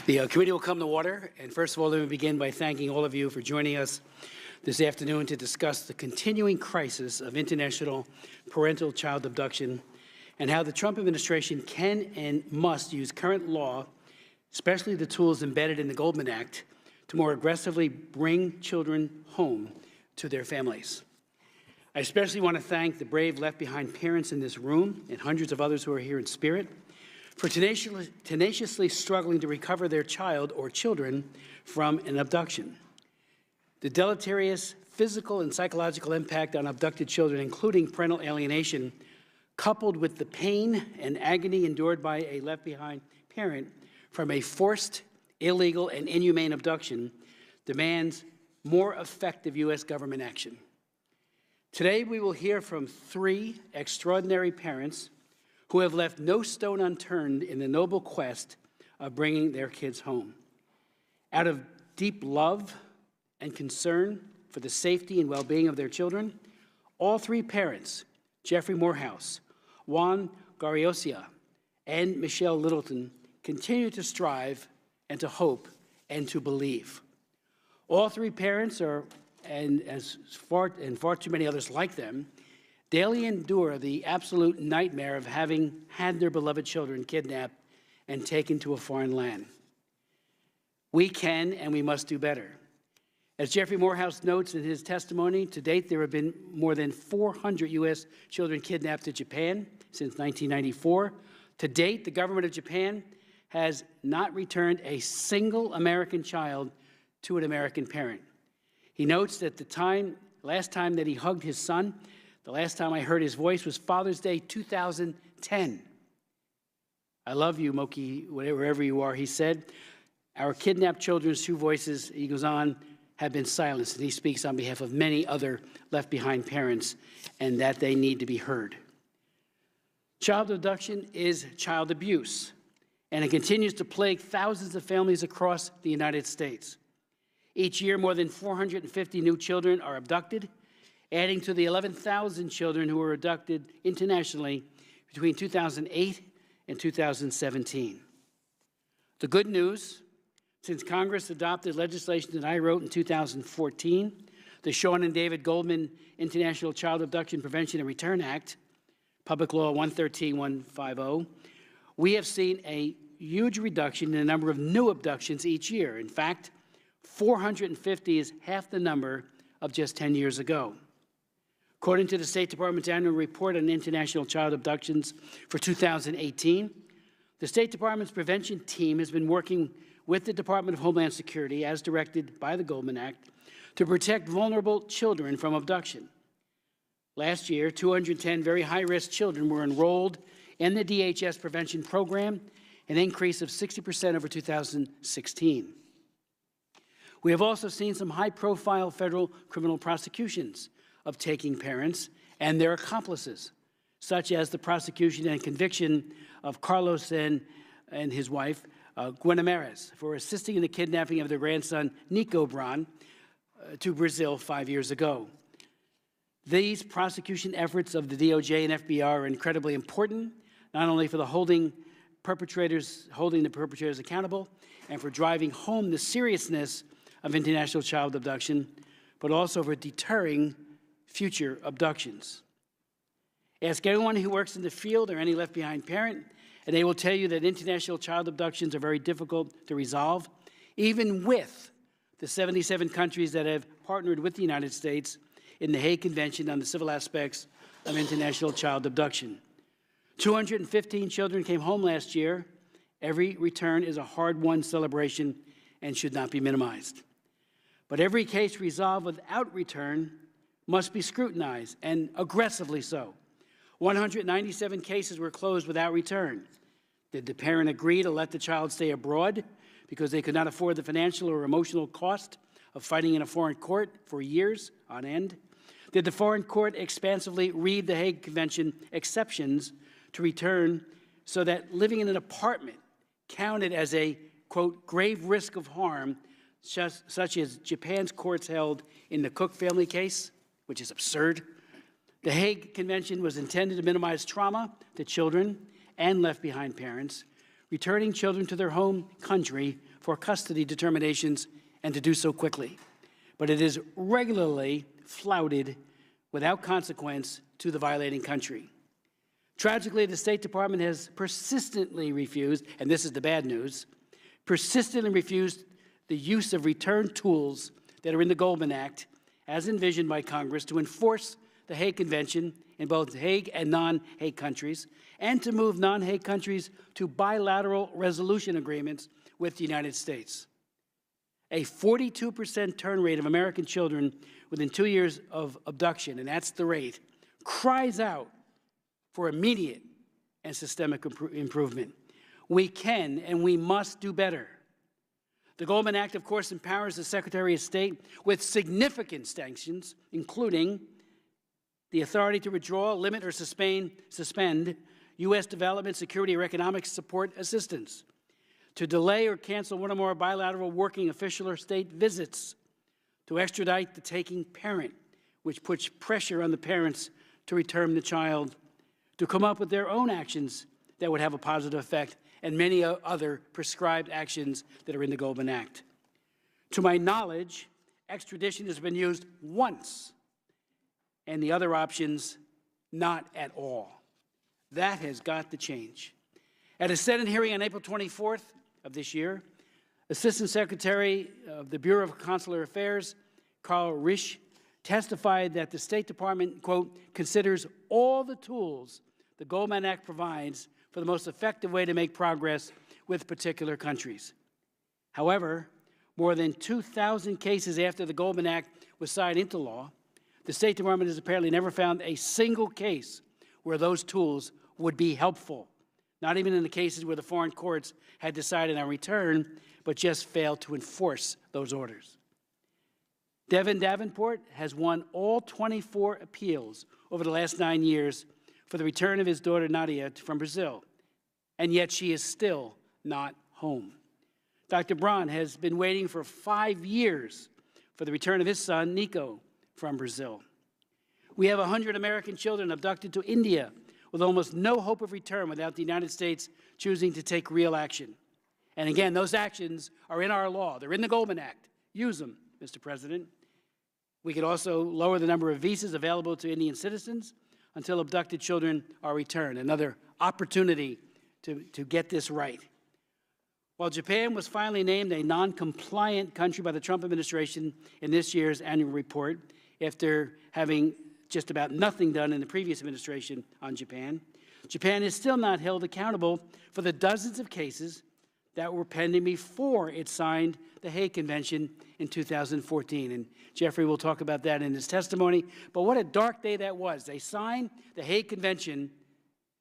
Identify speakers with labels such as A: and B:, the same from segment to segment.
A: The committee will come to order, and first of all, let me begin by thanking all of you for joining us this afternoon to discuss the continuing crisis of international parental child abduction and how the Trump administration can and must use current law, especially the tools embedded in the Goldman Act, to more aggressively bring children home to their families. I especially want to thank the brave left-behind parents in this room and hundreds of others who are here in spirit for tenaciously struggling to recover their child or children from an abduction. The deleterious physical and psychological impact on abducted children, including parental alienation, coupled with the pain and agony endured by a left-behind parent from a forced, illegal, and inhumane abduction, demands more effective U.S. government action. Today, we will hear from three extraordinary parents who have left no stone unturned in the noble quest of bringing their kids home. Out of deep love and concern for the safety and well-being of their children, all three parents, Jeffrey Morehouse, Juan Gariosia, and Michelle Littleton, continue to strive and to hope and to believe. All three parents and far too many others like them, daily endure the absolute nightmare of having had their beloved children kidnapped and taken to a foreign land. We can and we must do better. As Jeffrey Morehouse notes in his testimony, to date there have been more than 400 U.S. children kidnapped to Japan since 1994. To date, the government of Japan has not returned a single American child to an American parent. He notes that last time that he hugged his son, the last time I heard his voice was Father's Day 2010. I love you, Moki, wherever you are, he said. Our kidnapped children's true voices, he goes on, have been silenced, and he speaks on behalf of many other left-behind parents, and that they need to be heard. Child abduction is child abuse, and it continues to plague thousands of families across the United States. Each year, more than 450 new children are abducted, adding to the 11,000 children who were abducted internationally between 2008 and 2017. The good news, since Congress adopted legislation that I wrote in 2014, the Sean and David Goldman International Child Abduction Prevention and Return Act, Public Law 113-150, we have seen a huge reduction in the number of new abductions each year. In fact, 450 is half the number of just 10 years ago. According to the State Department's annual report on international child abductions for 2018, the State Department's prevention team has been working with the Department of Homeland Security, as directed by the Goldman Act, to protect vulnerable children from abduction. Last year, 210 very high-risk children were enrolled in the DHS prevention program, an increase of 60% over 2016. We have also seen some high-profile federal criminal prosecutions of taking parents and their accomplices, such as the prosecution and conviction of Carlos and his wife, Guanamares, for assisting in the kidnapping of their grandson, Nico Bran, to Brazil 5 years ago. These prosecution efforts of the DOJ and FBI are incredibly important, not only for holding the perpetrators accountable and for driving home the seriousness of international child abduction, but also for deterring future abductions. Ask anyone who works in the field or any left-behind parent, and they will tell you that international child abductions are very difficult to resolve, even with the 77 countries that have partnered with the United States in the Hague Convention on the Civil Aspects of International Child Abduction. 215 children came home last year. Every return is a hard-won celebration and should not be minimized. But every case resolved without return must be scrutinized, and aggressively so. 197 cases were closed without return. Did the parent agree to let the child stay abroad because they could not afford the financial or emotional cost of fighting in a foreign court for years on end? Did the foreign court expansively read the Hague Convention exceptions to return so that living in an apartment counted as a, quote, grave risk of harm, such as Japan's courts held in the Cook family case, which is absurd? The Hague Convention was intended to minimize trauma to children and left-behind parents, returning children to their home country for custody determinations and to do so quickly. But it is regularly flouted without consequence to the violating country. Tragically, the State Department has persistently refused, and this is the bad news, persistently refused the use of return tools that are in the Goldman Act, as envisioned by Congress, to enforce the Hague Convention in both Hague and non-Hague countries, and to move non-Hague countries to bilateral resolution agreements with the United States. A 42% turn rate of American children within 2 years of abduction, and that's the rate, cries out for immediate and systemic improvement. We can and we must do better. The Goldman Act, of course, empowers the Secretary of State with significant sanctions, including the authority to withdraw, limit, or suspend U.S. development, security, or economic support assistance, to delay or cancel one or more bilateral working official or state visits, to extradite the taking parent, which puts pressure on the parents to return the child, to come up with their own actions that would have a positive effect, and many other prescribed actions that are in the Goldman Act. To my knowledge, extradition has been used once, and the other options, not at all. That has got to change. At a Senate hearing on April 24th of this year, Assistant Secretary of the Bureau of Consular Affairs, Carl Risch, testified that the State Department, quote, considers all the tools the Goldman Act provides for the most effective way to make progress with particular countries. However, more than 2,000 cases after the Goldman Act was signed into law, the State Department has apparently never found a single case where those tools would be helpful, not even in the cases where the foreign courts had decided on return, but just failed to enforce those orders. Devin Davenport has won all 24 appeals over the last 9 years for the return of his daughter Nadia from Brazil, and yet she is still not home. Dr. Braun has been waiting for 5 years for the return of his son, Nico, from Brazil. We have 100 American children abducted to India with almost no hope of return without the United States choosing to take real action. And again, those actions are in our law. They're in the Goldman Act. Use them, Mr. President. We could also lower the number of visas available to Indian citizens until abducted children are returned. Another opportunity to get this right. While Japan was finally named a non-compliant country by the Trump administration in this year's annual report, after having just about nothing done in the previous administration on Japan, Japan is still not held accountable for the dozens of cases that were pending before it signed the Hague Convention in 2014. And Jeffrey will talk about that in his testimony. But what a dark day that was. They signed the Hague Convention,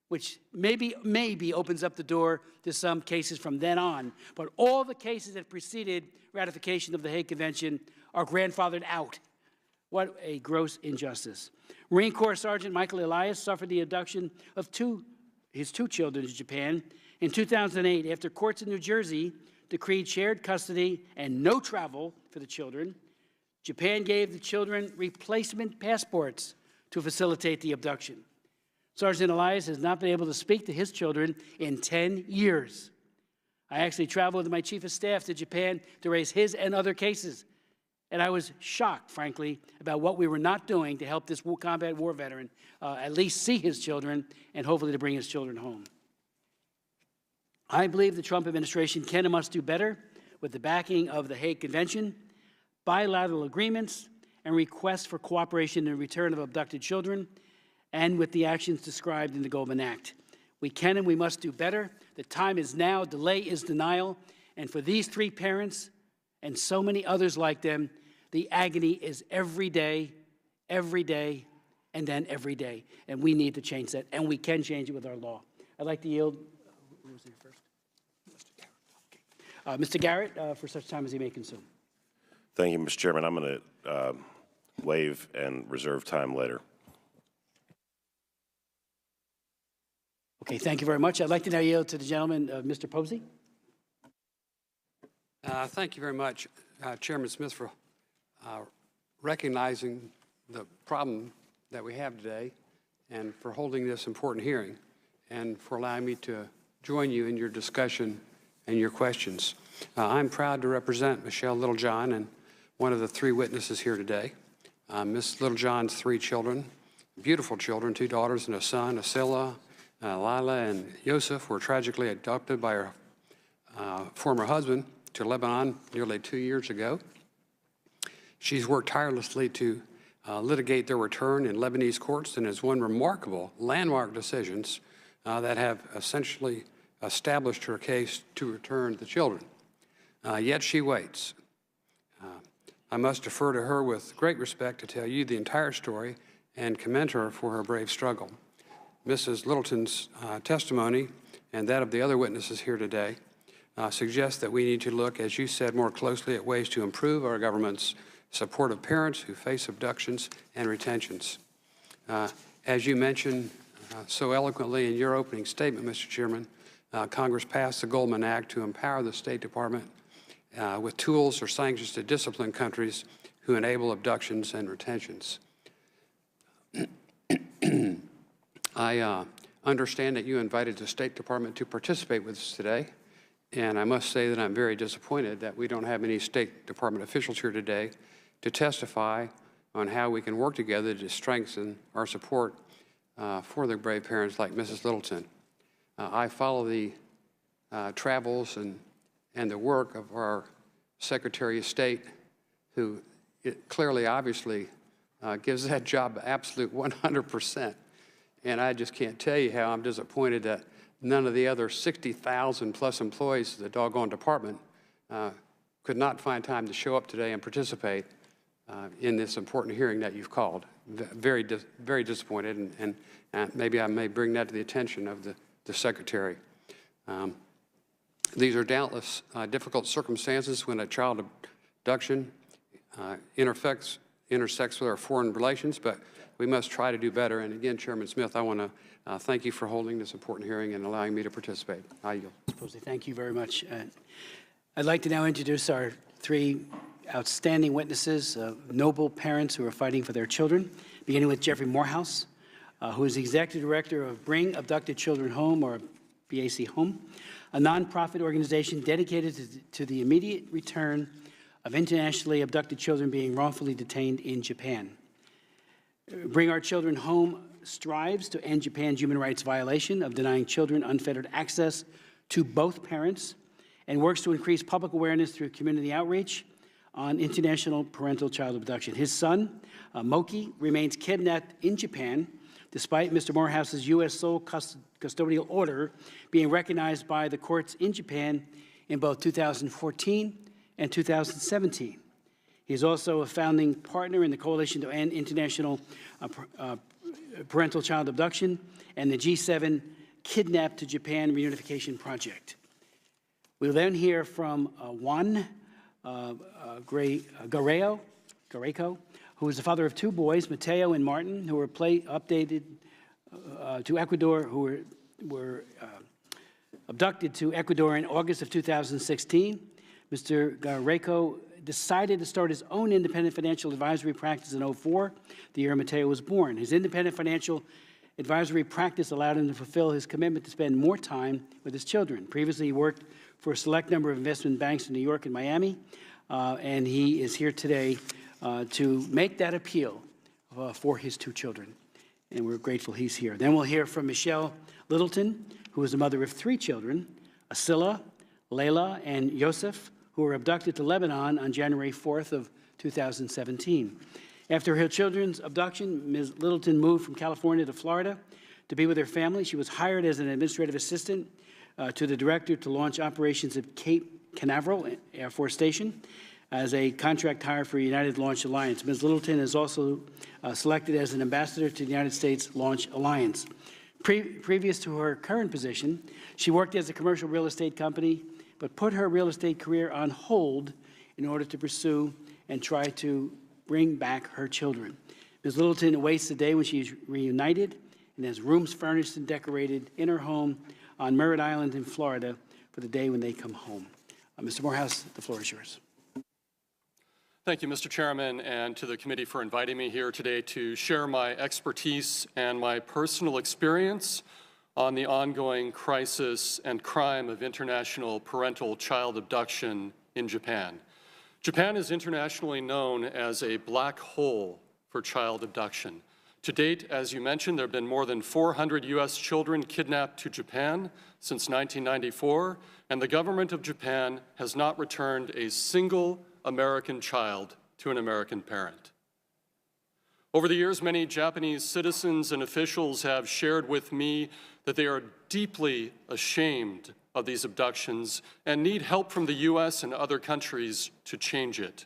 A: which maybe opens up the door to some cases from then on. But all the cases that preceded ratification of the Hague Convention are grandfathered out. What a gross injustice. Marine Corps Sergeant Michael Elias suffered the abduction of his two children in Japan in 2008 after courts in New Jersey decreed shared custody and no travel for the children. Japan gave the children replacement passports to facilitate the abduction. Sergeant Elias has not been able to speak to his children in 10 years. I actually traveled with my chief of staff to Japan to raise his and other cases. And I was shocked, frankly, about what we were not doing to help this combat war veteran at least see his children and hopefully to bring his children home. I believe the Trump administration can and must do better with the backing of the Hague Convention, bilateral agreements, and requests for cooperation in the return of abducted children, and with the actions described in the Goldman Act. We can and we must do better. The time is now. Delay is denial. And for these three parents and so many others like them, the agony is every day, and then every day. And we need to change that, and we can change it with our law. I'd like to yield. Who was there first? Mr. Garrett, for such time as he may consume.
B: Thank you, Mr. Chairman. I'm going to waive and reserve time later.
A: Okay, thank you very much. I'd like to now yield to the gentleman, Mr. Posey.
C: Thank you very much, Chairman Smith, for recognizing the problem that we have today and for holding this important hearing and for allowing me to join you in your discussion and your questions. I'm proud to represent Michelle Littlejohn and one of the three witnesses here today. Ms. Littlejohn's three children, beautiful children, two daughters and a son, Asila, Lila, and Yosef, were tragically abducted by her former husband to Lebanon nearly 2 years ago. She's worked tirelessly to litigate their return in Lebanese courts and has won remarkable landmark decisions that have essentially established her case to return the children. Yet she waits. I must defer to her with great respect to tell you the entire story and commend her for her brave struggle. Mrs. Littleton's testimony and that of the other witnesses here today suggests that we need to look, as you said, more closely at ways to improve our government's support of parents who face abductions and retentions. As you mentioned so eloquently in your opening statement, Mr. Chairman, Congress passed the Goldman Act to empower the State Department with tools or sanctions to discipline countries who enable abductions and retentions. I understand that you invited the State Department to participate with us today, and I must say that I'm very disappointed that we don't have any State Department officials here today to testify on how we can work together to strengthen our support for the brave parents like Mrs. Littleton. I follow the travels and the work of our Secretary of State, who clearly, obviously, gives that job absolute 100%. And I just can't tell you how I'm disappointed that none of the other 60,000 plus employees of the doggone department could not find time to show up today and participate in this important hearing that you've called. Very disappointed, and maybe I may bring that to the attention of the Secretary. These are doubtless difficult circumstances when a child abduction intersects with our foreign relations, but we must try to do better. And again, Chairman Smith, I want to thank you for holding this important hearing and allowing me to participate. I yield.
A: Thank you very much. I'd like to now introduce our three outstanding witnesses, noble parents who are fighting for their children, beginning with Jeffrey Morehouse, who is the Executive Director of Bring Abducted Children Home, or BAC Home, a nonprofit organization dedicated to the immediate return of internationally abducted children being wrongfully detained in Japan. Bring Our Children Home strives to end Japan's human rights violation of denying children unfettered access to both parents and works to increase public awareness through community outreach on international parental child abduction. His son, Moki, remains kidnapped in Japan, despite Mr. Morehouse's U.S. sole custodial order being recognized by the courts in Japan in both 2014 and 2017. He is also a founding partner in the Coalition to End International Parental Child Abduction and the G7 Kidnap to Japan Reunification Project. We'll then hear from Juan Garreco, who is the father of two boys, Mateo and Martin, who were updated to Ecuador, who were abducted to Ecuador in August of 2016. Mr. Garreco decided to start his own independent financial advisory practice in 2004, the year Mateo was born. His independent financial advisory practice allowed him to fulfill his commitment to spend more time with his children. Previously, he worked for a select number of investment banks in New York and Miami, and he is here today to make that appeal for his two children, and we're grateful he's here. Then we'll hear from Michelle Littleton, who is the mother of three children, Asila, Layla, and Yosef, who were abducted to Lebanon on January 4th of 2017. After her children's abduction, Ms. Littleton moved from California to Florida to be with her family. She was hired as an administrative assistant to the director to launch operations at Cape Canaveral Air Force Station as a contract hire for United Launch Alliance. Ms. Littleton is also selected as an ambassador to the United States Launch Alliance. Previous to her current position, she worked as a commercial real estate company, but put her real estate career on hold in order to pursue and try to bring back her children. Ms. Littleton awaits the day when she is reunited and has rooms furnished and decorated in her home on Merritt Island in Florida for the day when they come home. Mr. Morehouse, the floor is yours.
D: Thank you, Mr. Chairman, and to the committee for inviting me here today to share my expertise and my personal experience on the ongoing crisis and crime of international parental child abduction in Japan. Japan is internationally known as a black hole for child abduction. To date, as you mentioned, there have been more than 400 U.S. children kidnapped to Japan since 1994, and the government of Japan has not returned a single American child to an American parent. Over the years, many Japanese citizens and officials have shared with me that they are deeply ashamed of these abductions and need help from the U.S. and other countries to change it.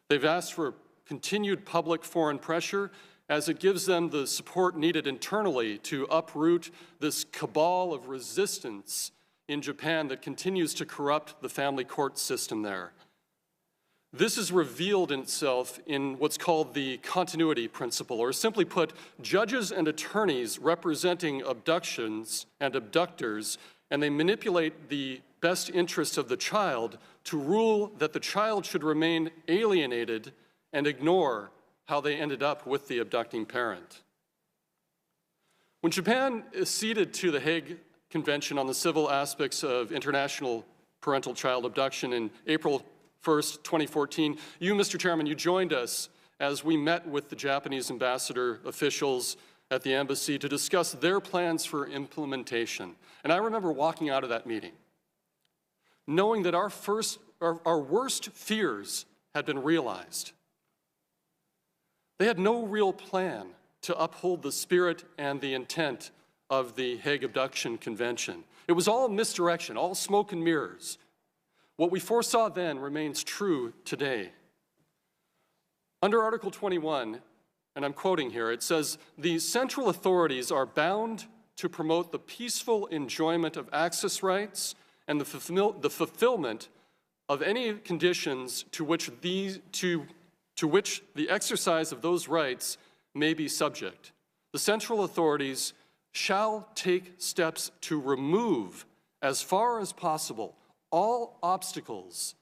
D: They've asked for continued public foreign pressure as it gives them the support needed internally to uproot this cabal of resistance in Japan that continues to corrupt the family court system there. This is revealed in itself in what's called the continuity principle, or simply put, judges and attorneys representing abductions and abductors, and they manipulate the best interests of the child to rule that the child should remain alienated and ignore how they ended up with the abducting parent. When Japan acceded to the Hague Convention on the Civil Aspects of International Parental Child Abduction in April 1st, 2014, you, Mr. Chairman, you joined us as we met with the Japanese ambassador officials at the embassy to discuss their plans for implementation. And I remember walking out of that meeting, knowing that our worst fears had been realized. They had no real plan to uphold the spirit and the intent of the Hague Abduction Convention. It was all misdirection, all smoke and mirrors. What we foresaw then remains true today. Under Article 21, and I'm quoting here, it says, "The central authorities are bound to promote the peaceful enjoyment of access rights and the fulfillment of any conditions to which the exercise of those rights may be subject. The central authorities shall take steps to remove, as far as possible, all obstacles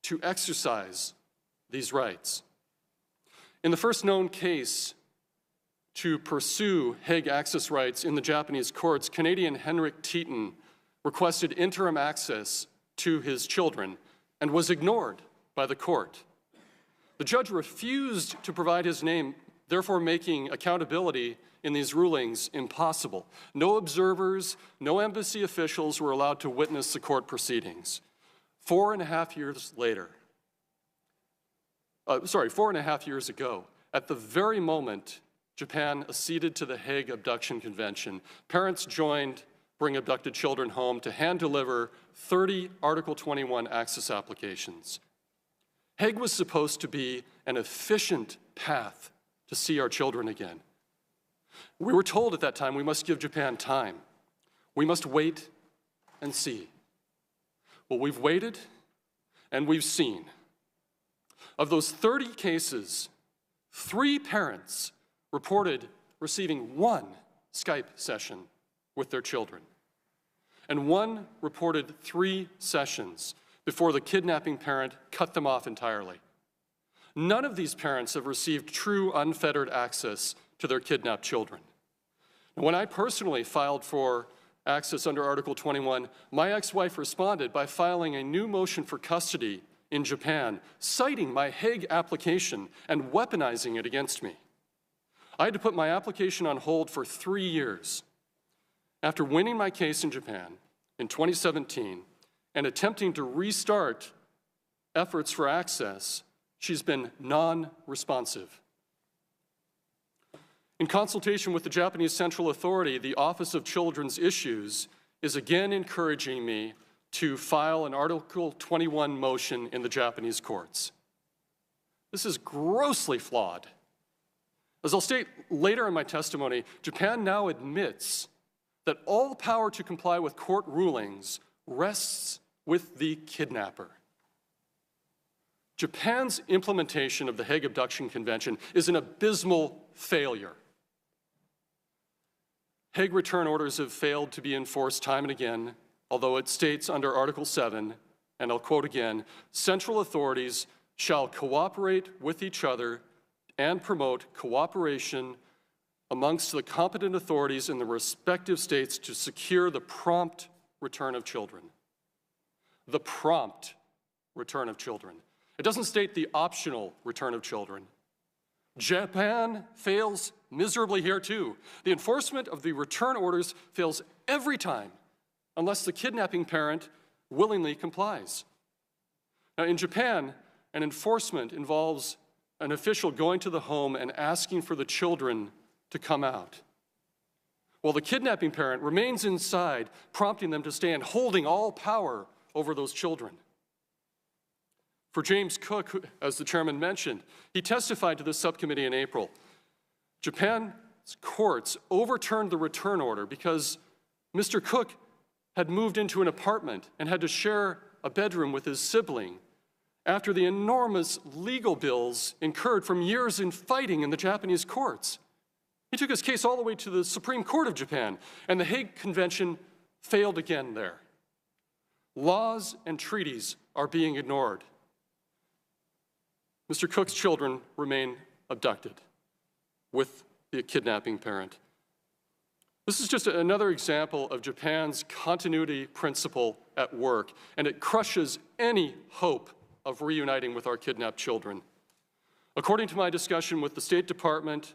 D: to exercise these rights." In the first known case to pursue Hague access rights in the Japanese courts, Canadian Henrik Teton requested interim access to his children and was ignored by the court. The judge refused to provide his name, therefore making accountability in these rulings impossible. No observers, no embassy officials were allowed to witness the court proceedings. 4.5 years ago, at the very moment Japan acceded to the Hague Abduction Convention, parents joined Bring Abducted Children Home to hand-deliver 30 Article 21 access applications. Hague was supposed to be an efficient path to see our children again. We were told at that time we must give Japan time. We must wait and see. Well, we've waited and we've seen. Of those 30 cases, 3 parents reported receiving 1 Skype session with their children, and 1 reported 3 sessions before the kidnapping parent cut them off entirely. None of these parents have received true unfettered access to their kidnapped children. When I personally filed for access under Article 21, my ex-wife responded by filing a new motion for custody in Japan, citing my Hague application and weaponizing it against me. I had to put my application on hold for 3 years. After winning my case in Japan in 2017 and attempting to restart efforts for access, she's been non-responsive. In consultation with the Japanese Central Authority, the Office of Children's Issues is again encouraging me to file an Article 21 motion in the Japanese courts. This is grossly flawed. As I'll state later in my testimony, Japan now admits that all power to comply with court rulings rests with the kidnapper. Japan's implementation of the Hague Abduction Convention is an abysmal failure. Hague return orders have failed to be enforced time and again, although it states under Article 7, and I'll quote again, "Central authorities shall cooperate with each other and promote cooperation amongst the competent authorities in the respective states to secure the prompt return of children. The prompt return of children. It doesn't state the optional return of children. Japan fails miserably here too. The enforcement of the return orders fails every time unless the kidnapping parent willingly complies. Now, in Japan, an enforcement involves an official going to the home and asking for the children to come out, while the kidnapping parent remains inside, prompting them to stay and holding all power over those children. For James Cook, as the chairman mentioned, he testified to this subcommittee in April. Japan's courts overturned the return order because Mr. Cook had moved into an apartment and had to share a bedroom with his sibling after the enormous legal bills incurred from years in fighting in the Japanese courts. He took his case all the way to the Supreme Court of Japan, and the Hague Convention failed again there. Laws and treaties are being ignored. Mr. Cook's children remain abducted with the kidnapping parent. This is just another example of Japan's continuity principle at work, and it crushes any hope of reuniting with our kidnapped children. According to my discussion with the State Department,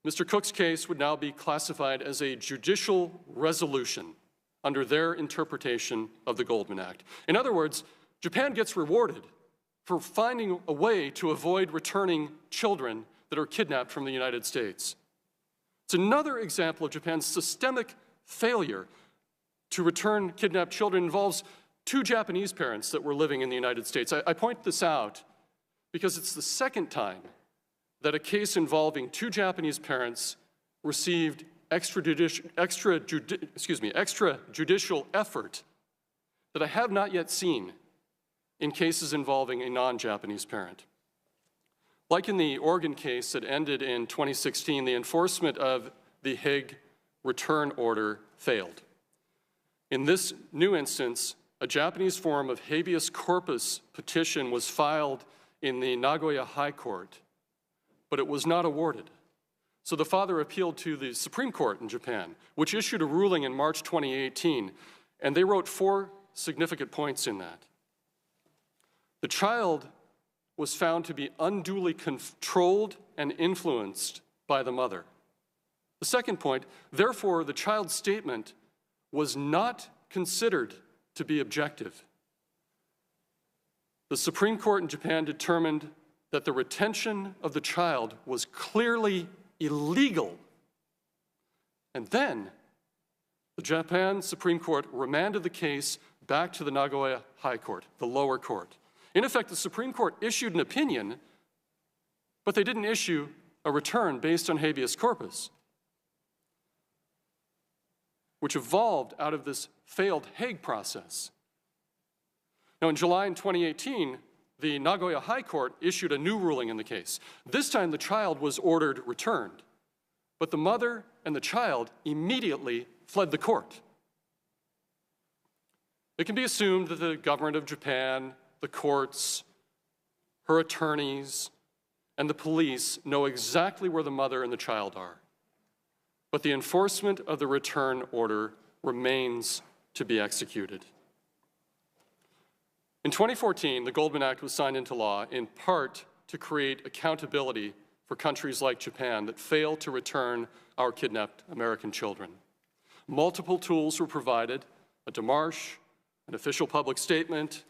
D: Mr. Cook's case would now be classified as a judicial resolution under their interpretation of the Goldman Act. In other words, Japan gets rewarded for finding a way to avoid returning children that are kidnapped from the United States. It's another example of Japan's systemic failure to return kidnapped children. It involves two Japanese parents that were living in the United States. I point this out because it's the second time that a case involving two Japanese parents received extrajudicial effort that I have not yet seen in cases involving a non-Japanese parent. Like in the Oregon case that ended in 2016, the enforcement of the Hague return order failed. In this new instance, a Japanese form of habeas corpus petition was filed in the Nagoya High Court, but it was not awarded. So the father appealed to the Supreme Court in Japan, which issued a ruling in March 2018, and they wrote 4 significant points in that. The child was found to be unduly controlled and influenced by the mother. The second point, therefore, the child's statement was not considered to be objective. The Supreme Court in Japan determined that the retention of the child was clearly illegal. And then the Japan Supreme Court remanded the case back to the Nagoya High Court, the lower court. In effect, the Supreme Court issued an opinion, but they didn't issue a return based on habeas corpus, which evolved out of this failed Hague process. Now, in July 2018, the Nagoya High Court issued a new ruling in the case. This time, the child was ordered returned, but the mother and the child immediately fled the court. It can be assumed that the government of Japan, the courts, her attorneys, and the police know exactly where the mother and the child are. But the enforcement of the return order remains to be executed. In 2014, the Goldman Act was signed into law in part to create accountability for countries like Japan that fail to return our kidnapped American children. Multiple tools were provided: a démarche, an official public statement,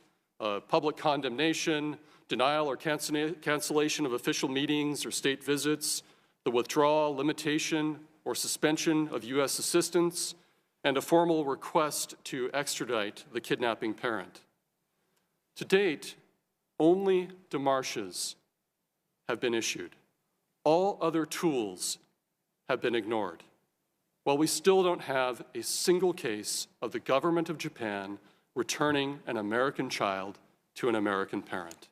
D: public condemnation, denial or cancellation of official meetings or state visits, the withdrawal, limitation, or suspension of U.S. assistance, and a formal request to extradite the kidnapping parent. To date, only démarches have been issued. All other tools have been ignored. While we still don't have a single case of the government of Japan returning an American child to an American parent.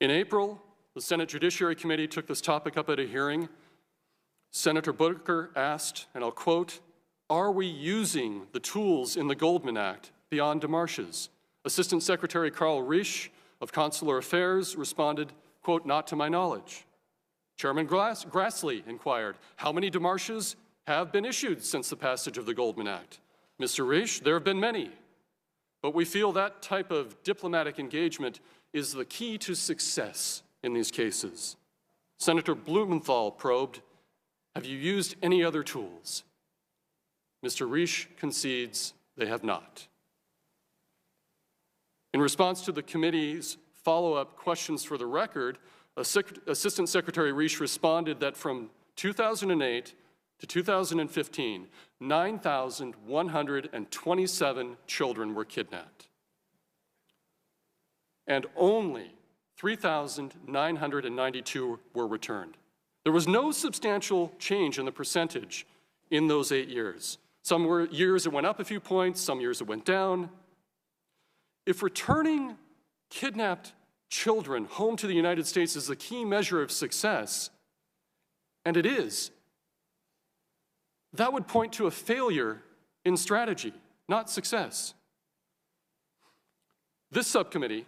D: In April, the Senate Judiciary Committee took this topic up at a hearing. Senator Booker asked, and I'll quote, "Are we using the tools in the Goldman Act beyond démarches?" Assistant Secretary Carl Risch of Consular Affairs responded, quote, "Not to my knowledge." Chairman Grassley inquired, how many démarches have been issued since the passage of the Goldman Act? Mr. Risch, there have been many. But we feel that type of diplomatic engagement is the key to success in these cases. Senator Blumenthal probed, have you used any other tools? Mr. Risch concedes they have not. In response to the committee's follow-up questions for the record, Assistant Secretary Risch responded that from 2008 to 2015, 9,127 children were kidnapped, and only 3,992 were returned. There was no substantial change in the percentage in those 8 years. Some years it went up a few points, some years it went down. If returning kidnapped children home to the United States is the key measure of success, and it is, that would point to a failure in strategy, not success. This subcommittee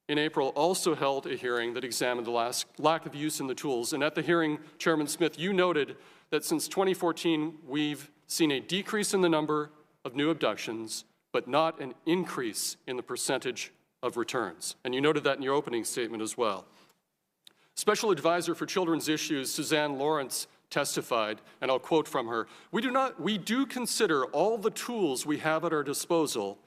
D: in April also held a hearing that examined the lack of use in the tools, and at the hearing, Chairman Smith, you noted that since 2014, we've seen a decrease in the number of new abductions, but not an increase in the percentage of returns. And you noted that in your opening statement as well. Special Advisor for Children's Issues, Suzanne Lawrence, testified, and I'll quote from her, we do consider all the tools we have at our disposal,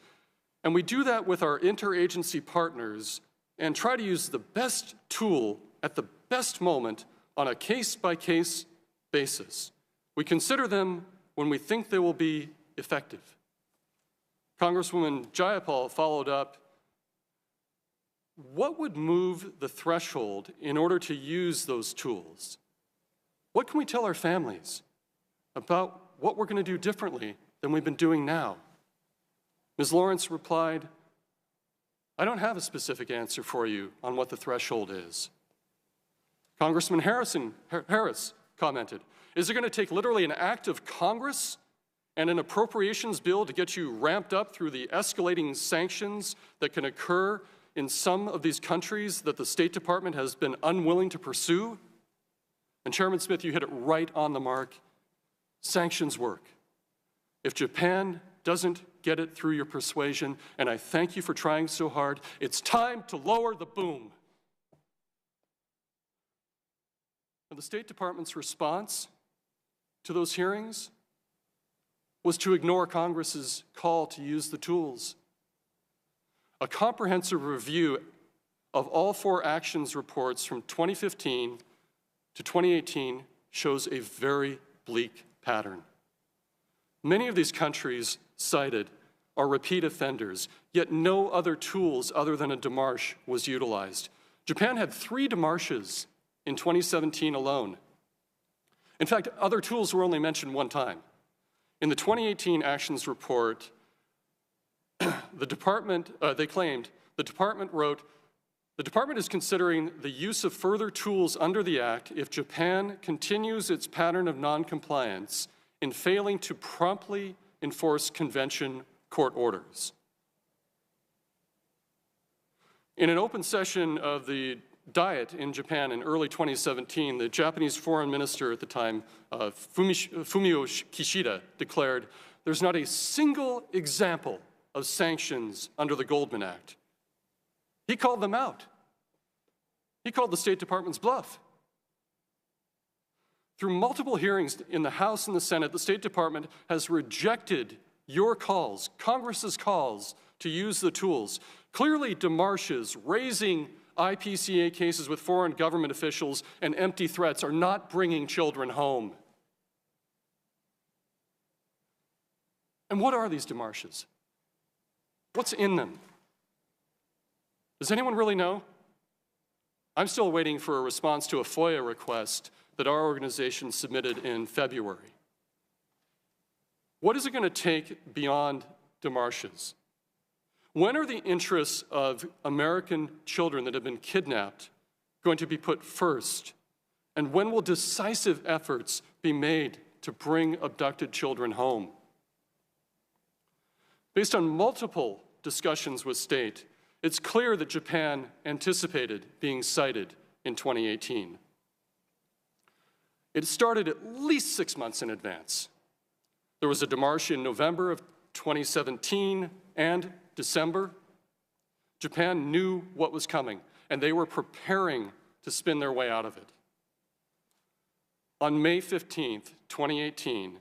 D: and we do that with our interagency partners and try to use the best tool at the best moment on a case-by-case basis. We consider them when we think they will be effective. Congresswoman Jayapal followed up, what would move the threshold in order to use those tools? What can we tell our families about what we're going to do differently than we've been doing now? Ms. Lawrence replied, I don't have a specific answer for you on what the threshold is. Congressman Harris commented, is it going to take literally an act of Congress and an appropriations bill to get you ramped up through the escalating sanctions that can occur in some of these countries that the State Department has been unwilling to pursue? And Chairman Smith, you hit it right on the mark. Sanctions work. If Japan doesn't get it through your persuasion, and I thank you for trying so hard, it's time to lower the boom. And the State Department's response to those hearings was to ignore Congress's call to use the tools. A comprehensive review of all 4 actions reports from 2015 to 2018 shows a very bleak pattern. Many of these countries cited are repeat offenders, yet no other tools other than a démarche was utilized. Japan had 3 démarches in 2017 alone. In fact, other tools were only mentioned one time. In the 2018 actions report, the department, they claimed, the department wrote, the department is considering the use of further tools under the Act if Japan continues its pattern of noncompliance in failing to promptly enforce convention court orders. In an open session of the Diet in Japan in early 2017, the Japanese foreign minister at the time, Fumio Kishida, declared, there's not a single example of sanctions under the Goldman Act. He called them out. He called the State Department's bluff. Through multiple hearings in the House and the Senate, the State Department has rejected your calls, Congress's calls, to use the tools. Clearly, démarches, raising IPCA cases with foreign government officials, and empty threats are not bringing children home. And what are these démarches? What's in them? Does anyone really know? I'm still waiting for a response to a FOIA request that our organization submitted in February. What is it going to take beyond démarches? When are the interests of American children that have been kidnapped going to be put first? And when will decisive efforts be made to bring abducted children home? Based on multiple discussions with State, it's clear that Japan anticipated being cited in 2018. It started at least 6 months in advance. There was a démarche in November of 2017 and December. Japan knew what was coming, and they were preparing to spin their way out of it. On May 15th, 2018,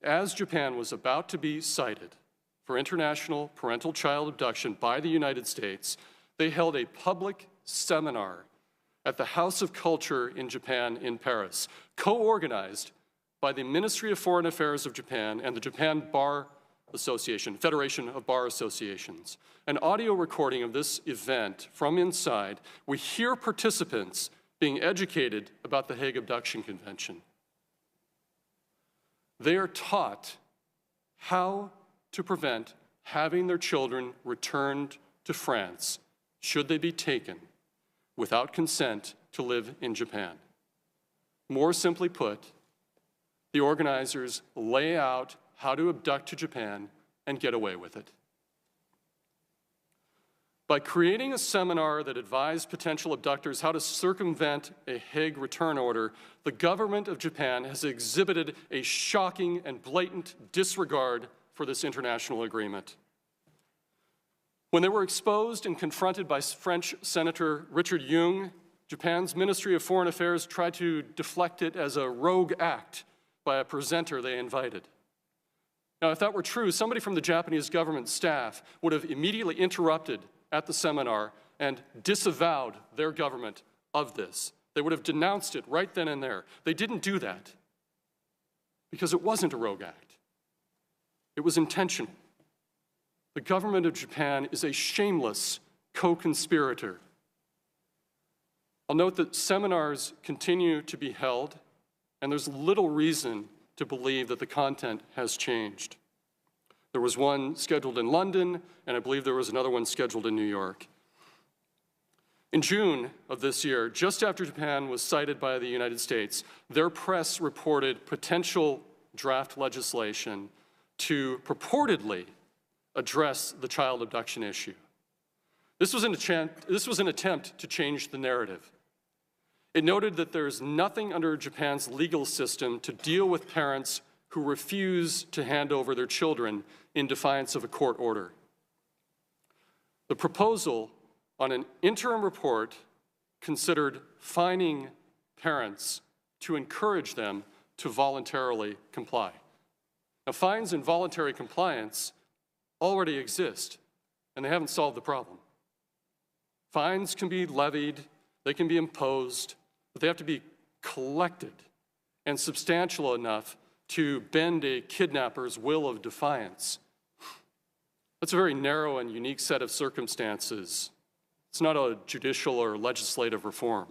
D: as Japan was about to be cited for international parental child abduction by the United States, they held a public seminar at the House of Culture in Japan in Paris, co-organized by the Ministry of Foreign Affairs of Japan and the Japan Bar Association, Federation of Bar Associations. An audio recording of this event from inside, we hear participants being educated about the Hague Abduction Convention. They are taught how to prevent having their children returned to France, should they be taken, without consent to live in Japan. More simply put, the organizers lay out how to abduct to Japan and get away with it. By creating a seminar that advised potential abductors how to circumvent a Hague return order, the government of Japan has exhibited a shocking and blatant disregard for this international agreement. When they were exposed and confronted by French Senator Richard Young, Japan's Ministry of Foreign Affairs tried to deflect it as a rogue act by a presenter they invited. Now, if that were true, somebody from the Japanese government staff would have immediately interrupted at the seminar and disavowed their government of this. They would have denounced it right then and there. They didn't do that because it wasn't a rogue act. It was intentional. The government of Japan is a shameless co-conspirator. I'll note that seminars continue to be held, and there's little reason to believe that the content has changed. There was one scheduled in London, and I believe there was another one scheduled in New York. In June of this year, just after Japan was cited by the United States, their press reported potential draft legislation to purportedly address the child abduction issue. This was an attempt to change the narrative. It noted that there is nothing under Japan's legal system to deal with parents who refuse to hand over their children in defiance of a court order. The proposal on an interim report considered fining parents to encourage them to voluntarily comply. Now, fines and voluntary compliance already exist, and they haven't solved the problem. Fines can be levied, they can be imposed, but they have to be collected and substantial enough to bend a kidnapper's will of defiance. That's a very narrow and unique set of circumstances. It's not a judicial or legislative reform.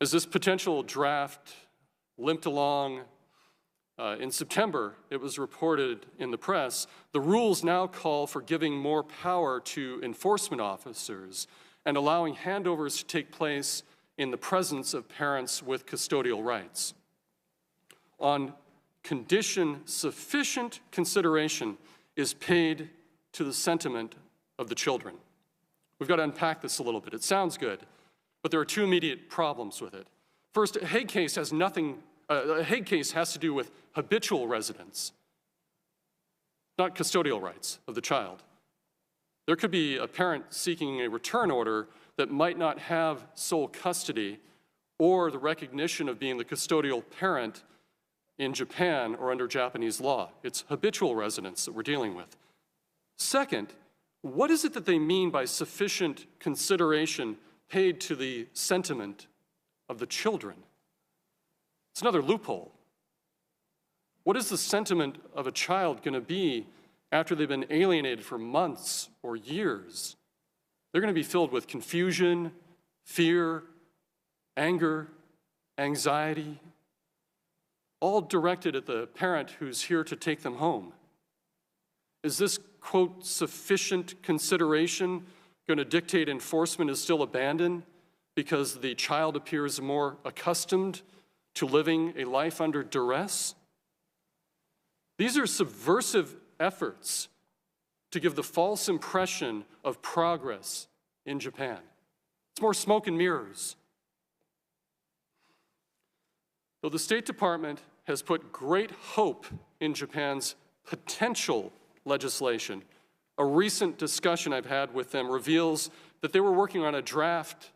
D: As this potential draft limped along, in September, it was reported in the press, the rules now call for giving more power to enforcement officers and allowing handovers to take place in the presence of parents with custodial rights. On condition sufficient consideration is paid to the sentiment of the children. We've got to unpack this a little bit. It sounds good, but there are two immediate problems with it. First, a Hague case has to do with habitual residence, not custodial rights of the child. There could be a parent seeking a return order that might not have sole custody or the recognition of being the custodial parent in Japan or under Japanese law. It's habitual residence that we're dealing with. Second, what is it that they mean by sufficient consideration paid to the sentiment of the children? It's another loophole. What is the sentiment of a child going to be after they've been alienated for months or years? They're going to be filled with confusion, fear, anger, anxiety, all directed at the parent who's here to take them home. Is this, quote, sufficient consideration going to dictate enforcement is still abandoned because the child appears more accustomed to living a life under duress? These are subversive efforts to give the false impression of progress in Japan. It's more smoke and mirrors. Though the State Department has put great hope in Japan's potential legislation, a recent discussion I've had with them reveals that they were working on a draft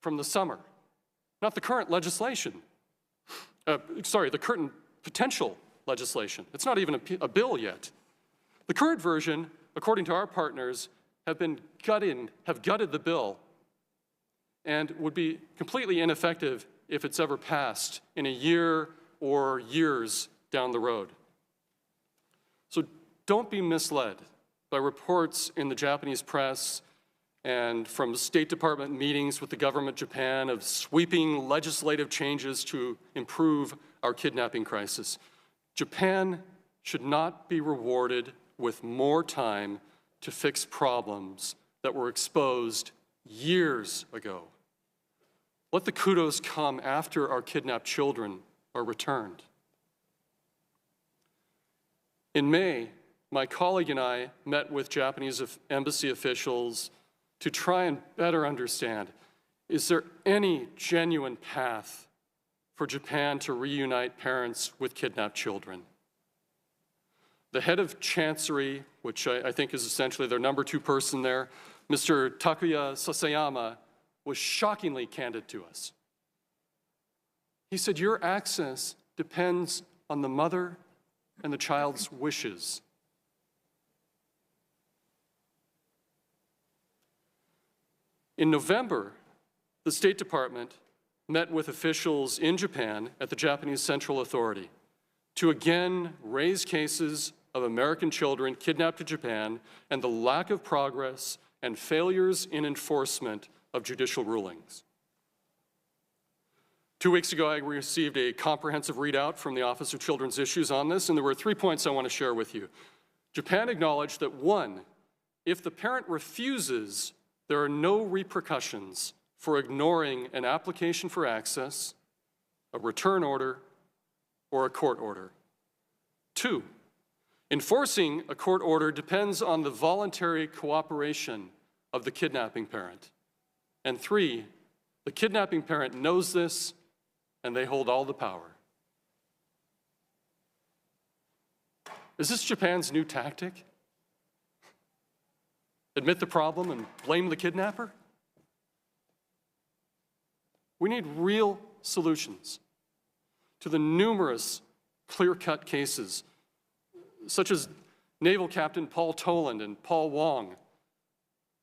D: from the summer, not the current legislation. The current potential legislation. It's not even a bill yet. The current version, according to our partners, have gutted the bill and would be completely ineffective if it's ever passed in a year or years down the road. So don't be misled by reports in the Japanese press and from State Department meetings with the government of Japan of sweeping legislative changes to improve our kidnapping crisis. Japan should not be rewarded with more time to fix problems that were exposed years ago. Let the kudos come after our kidnapped children are returned. In May, my colleague and I met with Japanese embassy officials to try and better understand, is there any genuine path for Japan to reunite parents with kidnapped children? The head of Chancery, which I think is essentially their number 2 person there, Mr. Takuya Sasayama, was shockingly candid to us. He said, your access depends on the mother and the child's wishes. In November, the State Department met with officials in Japan at the Japanese Central Authority to again raise cases of American children kidnapped to Japan and the lack of progress and failures in enforcement of judicial rulings. 2 weeks ago, I received a comprehensive readout from the Office of Children's Issues on this, and there were 3 points I want to share with you. Japan acknowledged that 1, if the parent refuses, there are no repercussions for ignoring an application for access, a return order, or a court order. 2, enforcing a court order depends on the voluntary cooperation of the kidnapping parent. And 3, the kidnapping parent knows this, and they hold all the power. Is this Japan's new tactic? Admit the problem and blame the kidnapper? We need real solutions to the numerous clear-cut cases, such as Naval Captain Paul Toland and Paul Wong.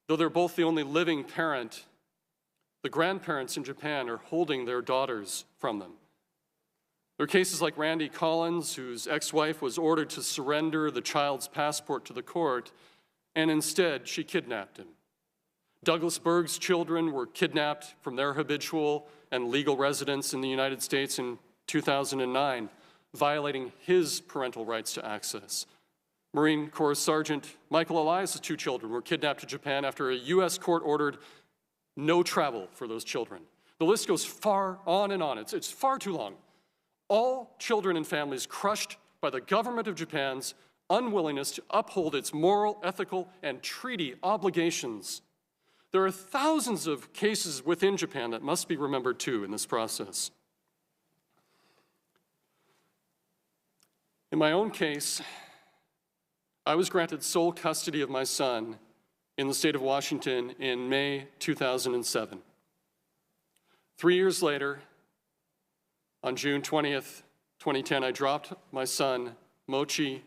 D: Though they're both the only living parent, the grandparents in Japan are holding their daughters from them. There are cases like Randy Collins, whose ex-wife was ordered to surrender the child's passport to the court, and instead she kidnapped him. Douglas Berg's children were kidnapped from their habitual and legal residence in the United States in 2009, violating his parental rights to access. Marine Corps Sergeant Michael Elias' 2 children were kidnapped to Japan after a U.S. court ordered no travel for those children. The list goes far on and on. It's far too long. All children and families crushed by the government of Japan's unwillingness to uphold its moral, ethical, and treaty obligations. There are thousands of cases within Japan that must be remembered too in this process. In my own case, I was granted sole custody of my son in the state of Washington in May 2007. 3 years later, on June 20th, 2010, I dropped my son, Mochi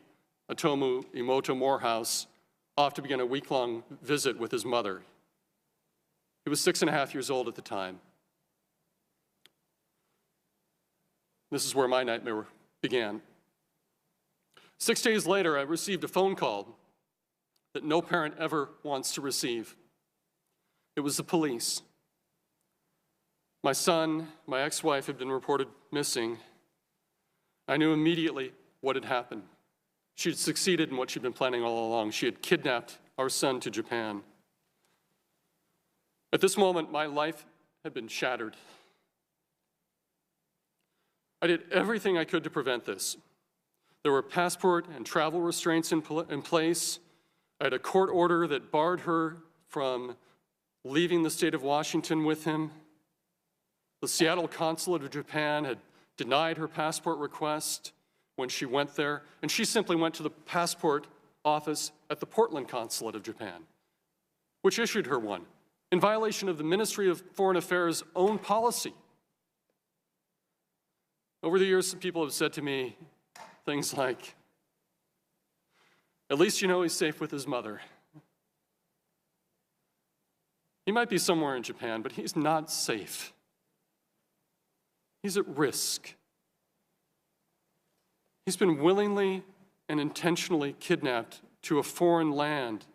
D: Atomu Imoto Morehouse, off to begin a week-long visit with his mother. He was 6.5 years old at the time. This is where my nightmare began. 6 days later, I received a phone call that no parent ever wants to receive. It was the police. My son, my ex-wife had been reported missing. I knew immediately what had happened. She had succeeded in what she'd been planning all along. She had kidnapped our son to Japan. At this moment, my life had been shattered. I did everything I could to prevent this. There were passport and travel restraints in place. I had a court order that barred her from leaving the state of Washington with him. The Seattle consulate of Japan had denied her passport request when she went there, and she simply went to the passport office at the Portland consulate of Japan, which issued her one, in violation of the Ministry of Foreign Affairs' own policy. Over the years, some people have said to me things like, "At least you know he's safe with his mother. He might be somewhere in Japan, but he's not safe. He's at risk. He's been willingly and intentionally kidnapped to a foreign land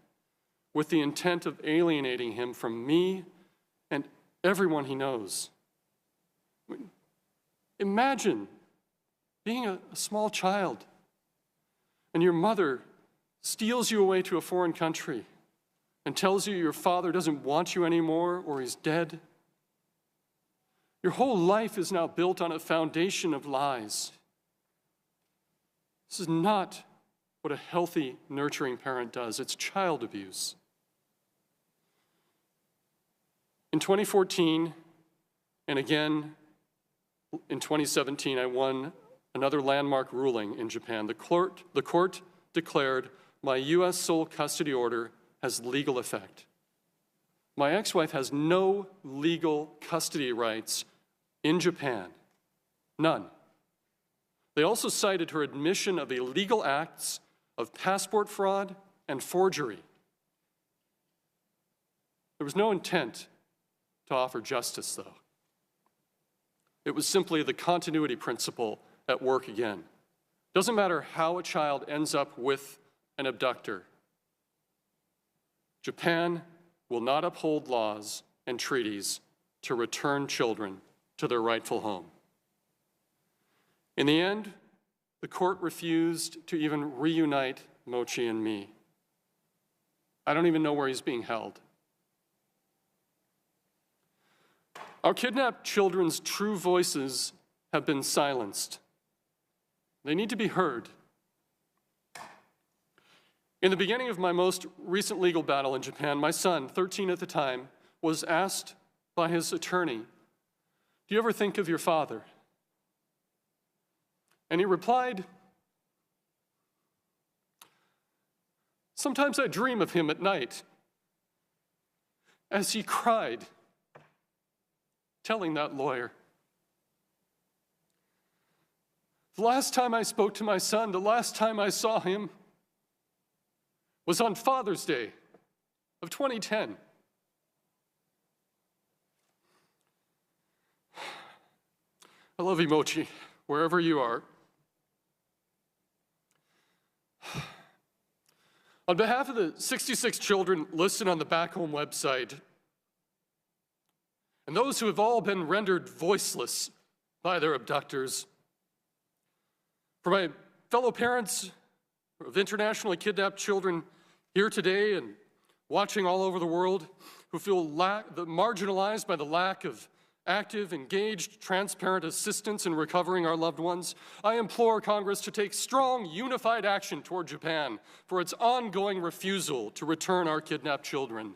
D: with the intent of alienating him from me and everyone he knows." Imagine being a small child and your mother steals you away to a foreign country and tells you your father doesn't want you anymore or he's dead. Your whole life is now built on a foundation of lies. This is not what a healthy, nurturing parent does. It's child abuse. In 2014, and again in 2017, I won another landmark ruling in Japan. The court declared my U.S. sole custody order has legal effect. My ex-wife has no legal custody rights in Japan, none. They also cited her admission of illegal acts of passport fraud and forgery. There was no intent to offer justice, though. It was simply the continuity principle at work again. Doesn't matter how a child ends up with an abductor. Japan will not uphold laws and treaties to return children to their rightful home. In the end, the court refused to even reunite Mochi and me. I don't even know where he's being held. Our kidnapped children's true voices have been silenced. They need to be heard. In the beginning of my most recent legal battle in Japan, my son, 13 at the time, was asked by his attorney, "Do you ever think of your father?" And he replied, "Sometimes I dream of him at night," as he cried, telling that lawyer, "The last time I spoke to my son, the last time I saw him, was on Father's Day of 2010. I love you, Mochi, wherever you are. On behalf of the 66 children listed on the Back Home website, and those who have all been rendered voiceless by their abductors, for my fellow parents of internationally kidnapped children here today and watching all over the world who feel marginalized by the lack of active, engaged, transparent assistance in recovering our loved ones, I implore Congress to take strong, unified action toward Japan for its ongoing refusal to return our kidnapped children.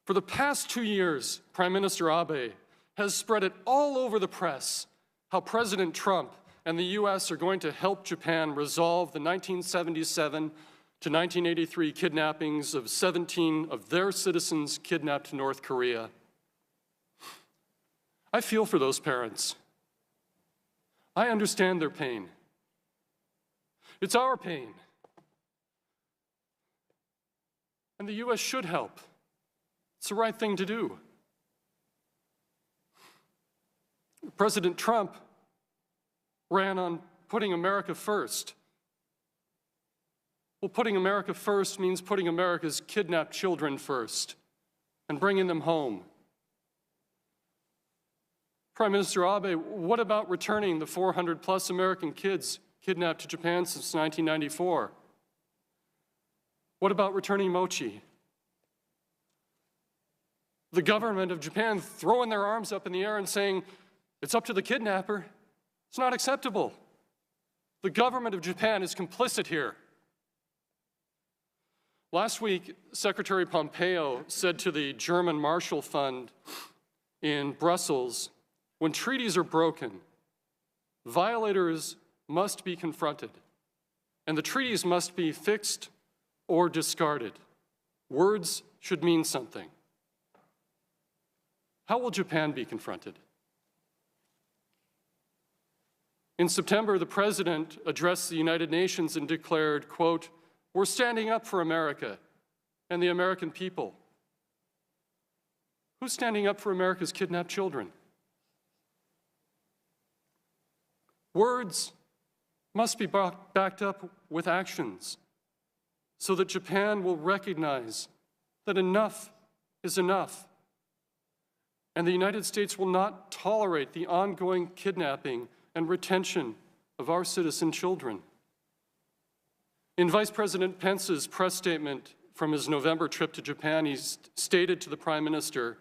D: For the past 2 years, Prime Minister Abe has spread it all over the press how President Trump and the U.S. are going to help Japan resolve the 1977 to 1983 kidnappings of 17 of their citizens kidnapped to North Korea. I feel for those parents. I understand their pain. It's our pain. And the U.S. should help. It's the right thing to do. President Trump ran on putting America first. Well, putting America first means putting America's kidnapped children first and bringing them home. Prime Minister Abe, what about returning the 400-plus American kids kidnapped to Japan since 1994? What about returning Mochi? The government of Japan throwing their arms up in the air and saying, it's up to the kidnapper. It's not acceptable. The government of Japan is complicit here. Last week, Secretary Pompeo said to the German Marshall Fund in Brussels When treaties are broken, violators must be confronted, and the treaties must be fixed or discarded. Words should mean something. How will Japan be confronted? In September, the President addressed the United Nations and declared, quote, "We're standing up for America and the American people." Who's standing up for America's kidnapped children? Words must be backed up with actions so that Japan will recognize that enough is enough. And the United States will not tolerate the ongoing kidnapping and retention of our citizen children. In Vice President Pence's press statement from his November trip to Japan, he stated to the Prime Minister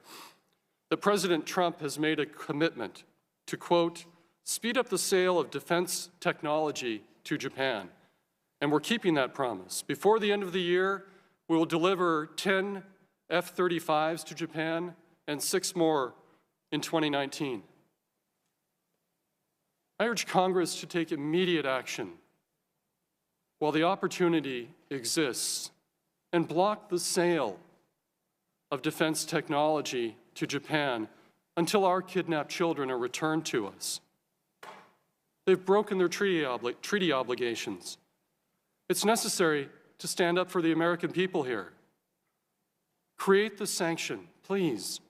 D: that President Trump has made a commitment to, quote, "speed up the sale of defense technology to Japan." And we're keeping that promise. Before the end of the year, we will deliver 10 F-35s to Japan and 6 more in 2019. I urge Congress to take immediate action while the opportunity exists and block the sale of defense technology to Japan until our kidnapped children are returned to us. They've broken their treaty obligations. It's necessary to stand up for the American people here. Create the sanction, please.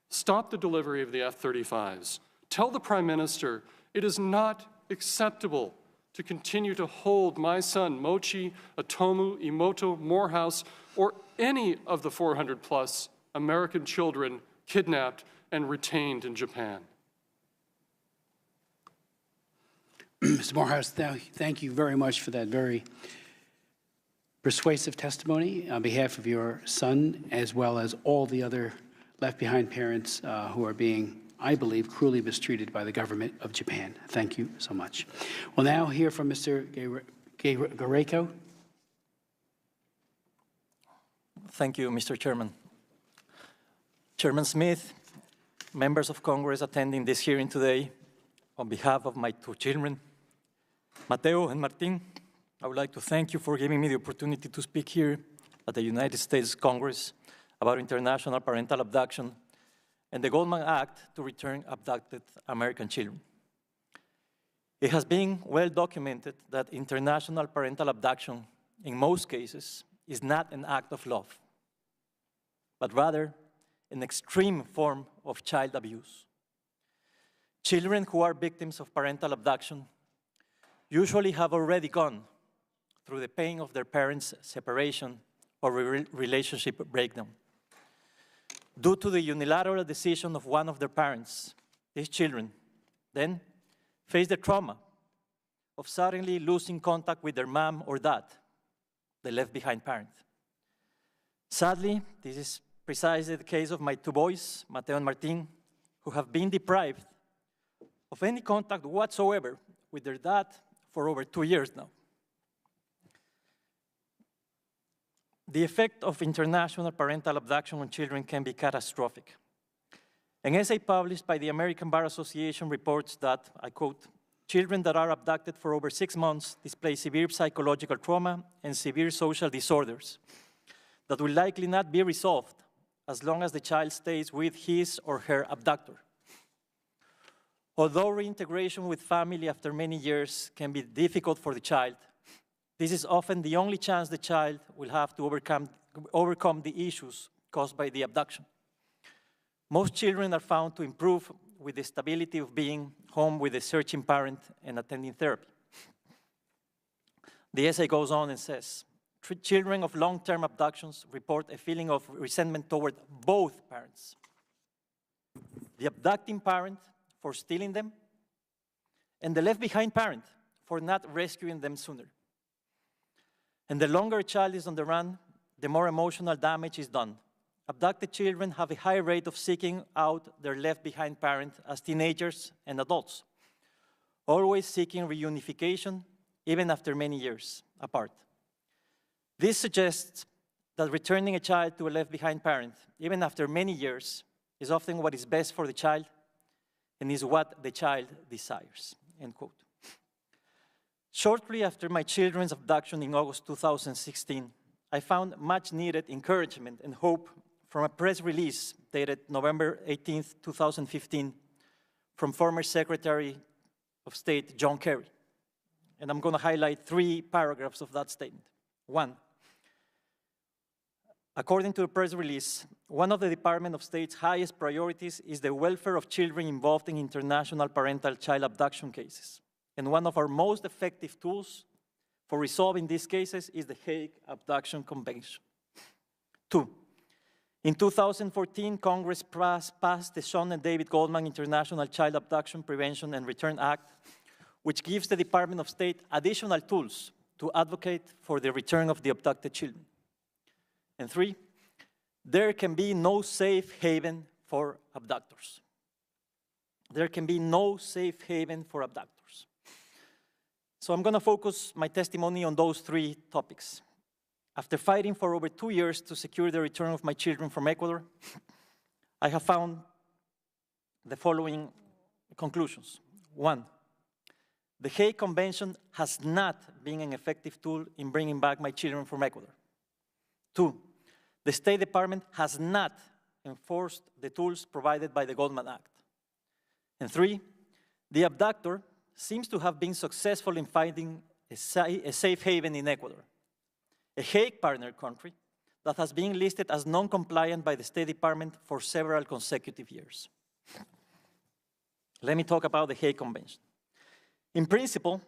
D: Stop the delivery of the F-35s. Tell the Prime Minister it is not acceptable to continue to hold my son, Mochi, Atomu, Imoto, Morehouse, or any of the 400-plus American children kidnapped and retained in Japan.
A: Mr. Morehouse, thank you very much for that very persuasive testimony on behalf of your son, as well as all the other left-behind parents who are being, I believe, cruelly mistreated by the government of Japan. Thank you so much. We'll now hear from Mr. Guerreco.
E: Thank you, Mr. Chairman. Chairman Smith, members of Congress attending this hearing today, on behalf of my 2 children, Mateo and Martin, I would like to thank you for giving me the opportunity to speak here at the United States Congress about international parental abduction and the Goldman Act to return abducted American children. It has been well documented that international parental abduction, in most cases, is not an act of love, but rather an extreme form of child abuse. Children who are victims of parental abduction usually have already gone through the pain of their parents' separation or relationship breakdown. Due to the unilateral decision of one of their parents, these children then face the trauma of suddenly losing contact with their mom or dad, the left-behind parent. Sadly, this is precisely the case of my 2 boys, Mateo and Martin, who have been deprived of any contact whatsoever with their dad for over 2 years now. The effect of international parental abduction on children can be catastrophic. An essay published by the American Bar Association reports that, I quote, "Children that are abducted for over 6 months display severe psychological trauma and severe social disorders that will likely not be resolved as long as the child stays with his or her abductor. Although reintegration with family after many years can be difficult for the child, this is often the only chance the child will have to overcome the issues caused by the abduction. Most children are found to improve with the stability of being home with a searching parent and attending therapy." The essay goes on and says, "Children of long-term abductions report a feeling of resentment toward both parents. The abducting parent for stealing them, and the left-behind parent for not rescuing them sooner. And the longer a child is on the run, the more emotional damage is done. Abducted children have a high rate of seeking out their left-behind parent as teenagers and adults, always seeking reunification even after many years apart. This suggests that returning a child to a left-behind parent, even after many years, is often what is best for the child and is what the child desires, end quote. Shortly after my children's abduction in August 2016, I found much needed encouragement and hope from a press release dated November 18, 2015, from former Secretary of State John Kerry. And I'm going to highlight 3 paragraphs of that statement. 1, according to the press release, one of the Department of State's highest priorities is the welfare of children involved in international parental child abduction cases. And one of our most effective tools for resolving these cases is the Hague Abduction Convention. 2, in 2014, Congress passed the Sean and David Goldman International Child Abduction Prevention and Return Act, which gives the Department of State additional tools to advocate for the return of the abducted children. And 3, there can be no safe haven for abductors. There can be no safe haven for abductors. So I'm going to focus my testimony on those 3 topics. After fighting for over 2 years to secure the return of my children from Ecuador, I have found the following conclusions. 1, the Hague Convention has not been an effective tool in bringing back my children from Ecuador. 2, the State Department has not enforced the tools provided by the Goldman Act. And 3, the abductor seems to have been successful in finding a safe haven in Ecuador, a Hague partner country that has been listed as non-compliant by the State Department for several consecutive years. Let me talk about the Hague Convention. In principle,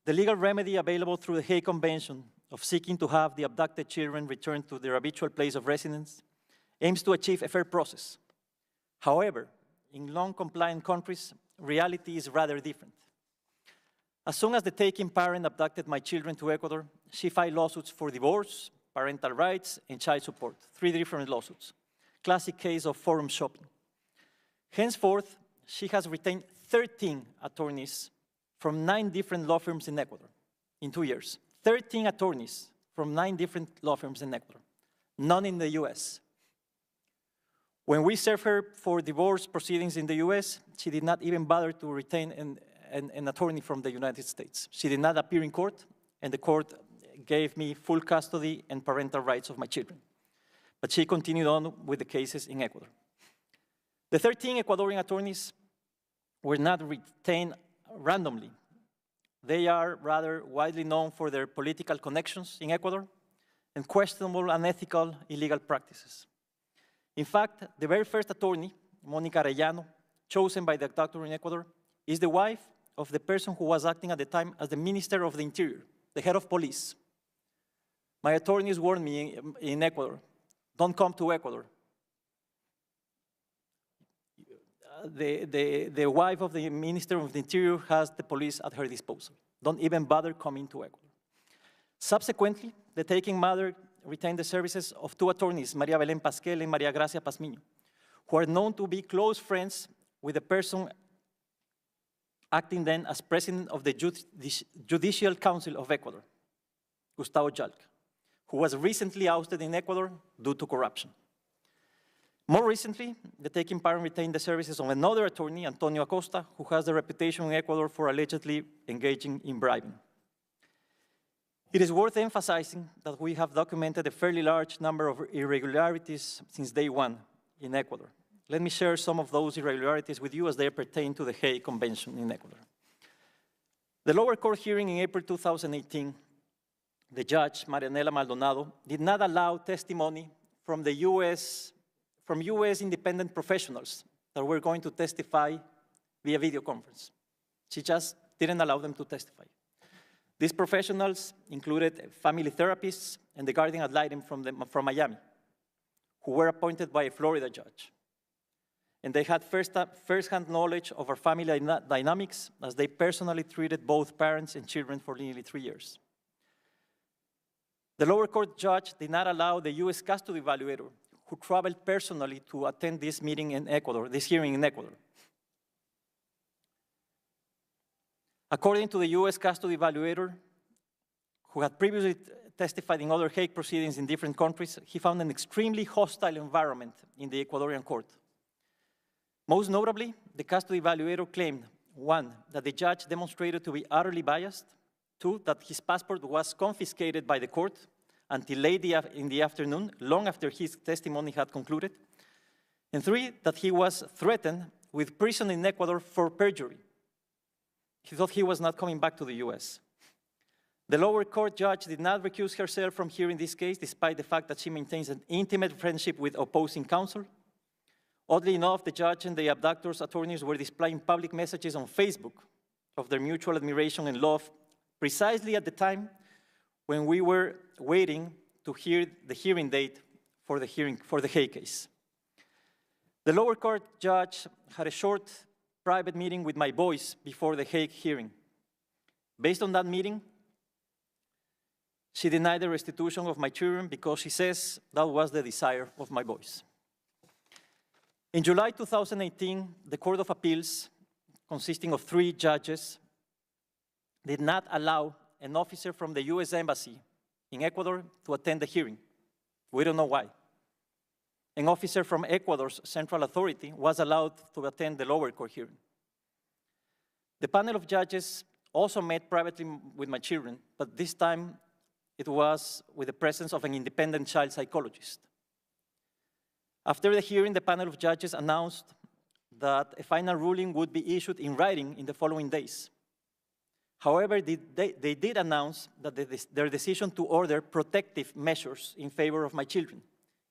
E: the legal remedy available through the Hague Convention of seeking to have the abducted children returned to their habitual place of residence aims to achieve a fair process. However, in non-compliant countries, reality is rather different. As soon as the taking parent abducted my children to Ecuador, she filed lawsuits for divorce, parental rights, and child support, 3 different lawsuits. Classic case of forum shopping. Henceforth, she has retained 13 attorneys from 9 different law firms in Ecuador in 2 years. 13 attorneys from 9 different law firms in Ecuador, none in the US. When we served her for divorce proceedings in the US, she did not even bother to retain an attorney from the United States. She did not appear in court, and the court gave me full custody and parental rights of my children. But she continued on with the cases in Ecuador. The 13 Ecuadorian attorneys were not retained randomly. They are rather widely known for their political connections in Ecuador and questionable unethical illegal practices. In fact, the very first attorney, Mónica Arellano, chosen by the abductor in Ecuador, is the wife of the person who was acting at the time as the Minister of the Interior, the head of police. My attorneys warned me in Ecuador, don't come to Ecuador. The wife of the Minister of the Interior has the police at her disposal. Don't even bother coming to Ecuador. Subsequently, the taking mother retained the services of 2 attorneys, María Belén Pasquel and María Gracia Pazmiño, who are known to be close friends with the person acting then as president of the Judicial Council of Ecuador, Gustavo Jalca, who was recently ousted in Ecuador due to corruption. More recently, the taking parent retained the services of another attorney, Antonio Acosta, who has the reputation in Ecuador for allegedly engaging in bribing. It is worth emphasizing that we have documented a fairly large number of irregularities since day 1 in Ecuador. Let me share some of those irregularities with you as they pertain to the Hague Convention in Ecuador. The lower court hearing in April 2018, the judge, Marianela Maldonado, did not allow testimony from U.S. independent professionals that were going to testify via video conference. She just didn't allow them to testify. These professionals included family therapists and the guardian ad litem from Miami, who were appointed by a Florida judge. And they had first-hand knowledge of our family dynamics as they personally treated both parents and children for nearly 3 years. The lower court judge did not allow the U.S. custody evaluator, who traveled personally to attend this meeting in Ecuador, this hearing in Ecuador. According to the U.S. custody evaluator, who had previously testified in other Hague proceedings in different countries, he found an extremely hostile environment in the Ecuadorian court. Most notably, the custody evaluator claimed, 1, that the judge demonstrated to be utterly biased, 2, that his passport was confiscated by the court until late in the afternoon, long after his testimony had concluded, and 3, that he was threatened with prison in Ecuador for perjury. He thought he was not coming back to the US. The lower court judge did not recuse herself from hearing this case, despite the fact that she maintains an intimate friendship with opposing counsel. Oddly enough, the judge and the abductors' attorneys were displaying public messages on Facebook of their mutual admiration and love precisely at the time when we were waiting to hear the hearing date for the Hague case. The lower court judge had a short private meeting with my boys before the Hague hearing. Based on that meeting, she denied the restitution of my children because she says that was the desire of my boys. In July 2018, the Court of Appeals, consisting of 3 judges, did not allow an officer from the US Embassy in Ecuador to attend the hearing. We don't know why. An officer from Ecuador's Central Authority was allowed to attend the lower court hearing. The panel of judges also met privately with my children, but this time it was with the presence of an independent child psychologist. After the hearing, the panel of judges announced that a final ruling would be issued in writing in the following days. However, they did announce that their decision to order protective measures in favor of my children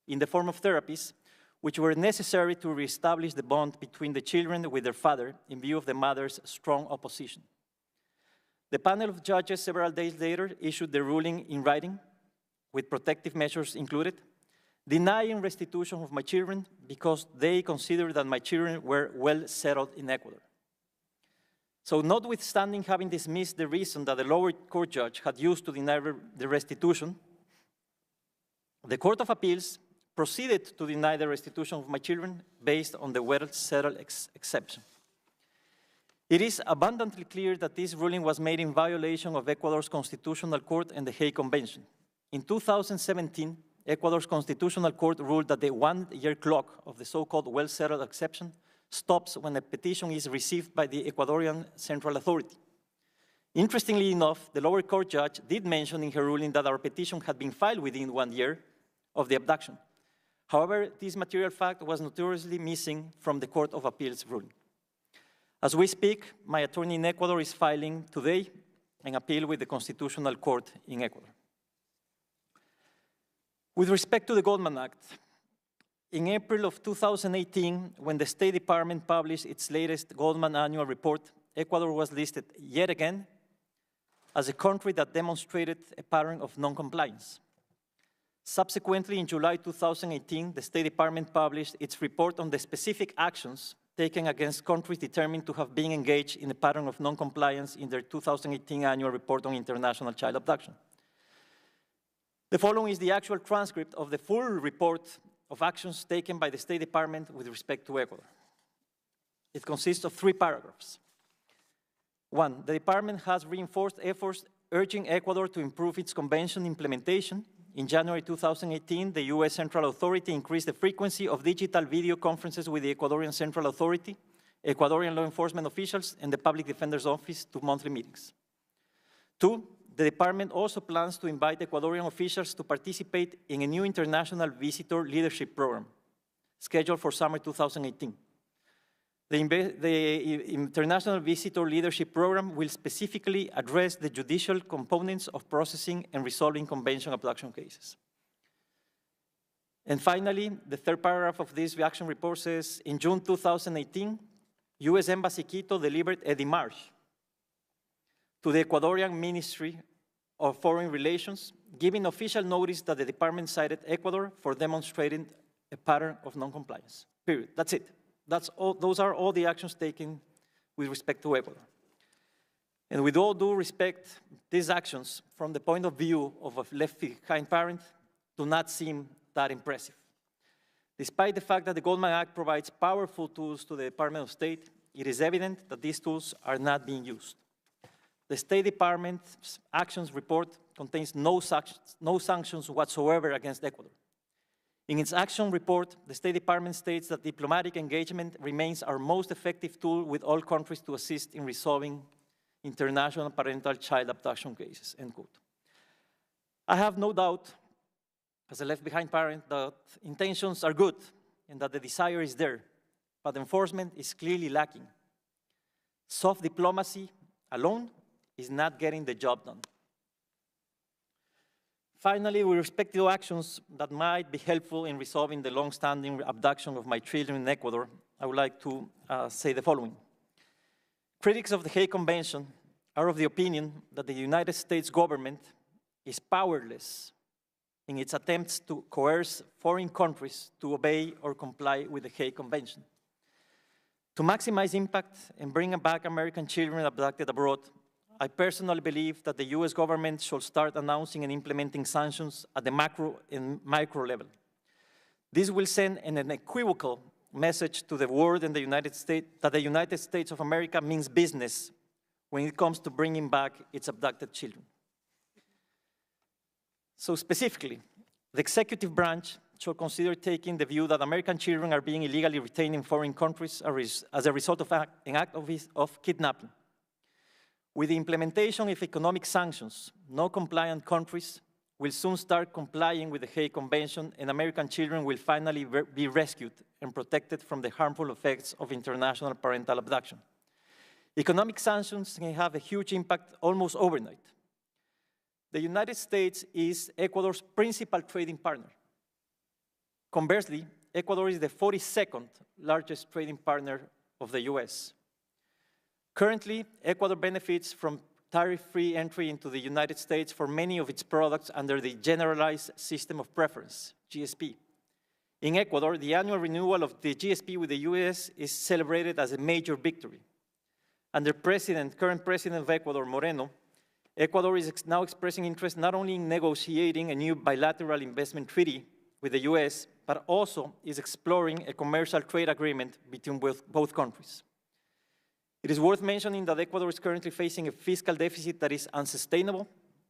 E: in the form of therapies, which were necessary to reestablish the bond between the children with their father in view of the mother's strong opposition. The panel of judges several days later issued the ruling in writing, with protective measures included, denying restitution of my children because they considered that my children were well settled in Ecuador. So notwithstanding having dismissed the reason that the lower court judge had used to deny the restitution, the Court of Appeals proceeded to deny the restitution of my children based on the well-settled exception. It is abundantly clear that this ruling was made in violation of Ecuador's Constitutional Court and the Hague Convention. In 2017, Ecuador's Constitutional Court ruled that the one-year clock of the so-called well-settled exception stops when a petition is received by the Ecuadorian Central Authority. Interestingly enough, the lower court judge did mention in her ruling that our petition had been filed within 1 year of the abduction. However, this material fact was notoriously missing from the Court of Appeals ruling. As we speak, my attorney in Ecuador is filing today an appeal with the Constitutional Court in Ecuador. With respect to the Goldman Act, in April of 2018, when the State Department published its latest Goldman annual report, Ecuador was listed yet again as a country that demonstrated a pattern of non-compliance. Subsequently, in July 2018, the State Department published its report on the specific actions taken against countries determined to have been engaged in a pattern of non-compliance in their 2018 annual report on international child abduction. The following is the actual transcript of the full report of actions taken by the State Department with respect to Ecuador. It consists of 3 paragraphs. 1, the department has reinforced efforts urging Ecuador to improve its convention implementation. In January 2018, the US Central Authority increased the frequency of digital video conferences with the Ecuadorian Central Authority, Ecuadorian law enforcement officials, and the Public Defender's Office to monthly meetings. 2, the department also plans to invite Ecuadorian officials to participate in a new international visitor leadership program scheduled for summer 2018. The International Visitor Leadership Program will specifically address the judicial components of processing and resolving convention abduction cases. And finally, the 3rd paragraph of this action report says, in June 2018, US Embassy Quito delivered a démarche to the Ecuadorian Ministry of Foreign Relations, giving official notice that the department cited Ecuador for demonstrating a pattern of non-compliance, period. That's it. That's all, those are all the actions taken with respect to Ecuador. And with all due respect, these actions, from the point of view of a left-behind parent, do not seem that impressive. Despite the fact that the Goldman Act provides powerful tools to the Department of State, it is evident that these tools are not being used. The State Department's actions report contains no sanctions whatsoever against Ecuador. In its action report, the State Department states that diplomatic engagement remains our most effective tool with all countries to assist in resolving international parental child abduction cases, end quote. I have no doubt, as a left-behind parent, that intentions are good and that the desire is there, but enforcement is clearly lacking. Soft diplomacy alone is not getting the job done. Finally, with respect to actions that might be helpful in resolving the long-standing abduction of my children in Ecuador, I would like to say the following. Critics of the Hague Convention are of the opinion that the United States government is powerless in its attempts to coerce foreign countries to obey or comply with the Hague Convention. To maximize impact and bring back American children abducted abroad, I personally believe that the US government should start announcing and implementing sanctions at the macro and micro level. This will send an unequivocal message to the world and the United States that the United States of America means business when it comes to bringing back its abducted children. So specifically, the executive branch should consider taking the view that American children are being illegally retained in foreign countries as a result of an act of kidnapping. With the implementation of economic sanctions, non-compliant countries will soon start complying with the Hague Convention, and American children will finally be rescued and protected from the harmful effects of international parental abduction. Economic sanctions can have a huge impact almost overnight. The United States is Ecuador's principal trading partner. Conversely, Ecuador is the 42nd largest trading partner of the US. Currently, Ecuador benefits from tariff-free entry into the United States for many of its products under the Generalized System of Preference, GSP. In Ecuador, the annual renewal of the GSP with the US is celebrated as a major victory. Under current president of Ecuador, Moreno, Ecuador is now expressing interest not only in negotiating a new bilateral investment treaty with the US, but also is exploring a commercial trade agreement between both countries. It is worth mentioning that Ecuador is currently facing a fiscal deficit that is unsustainable,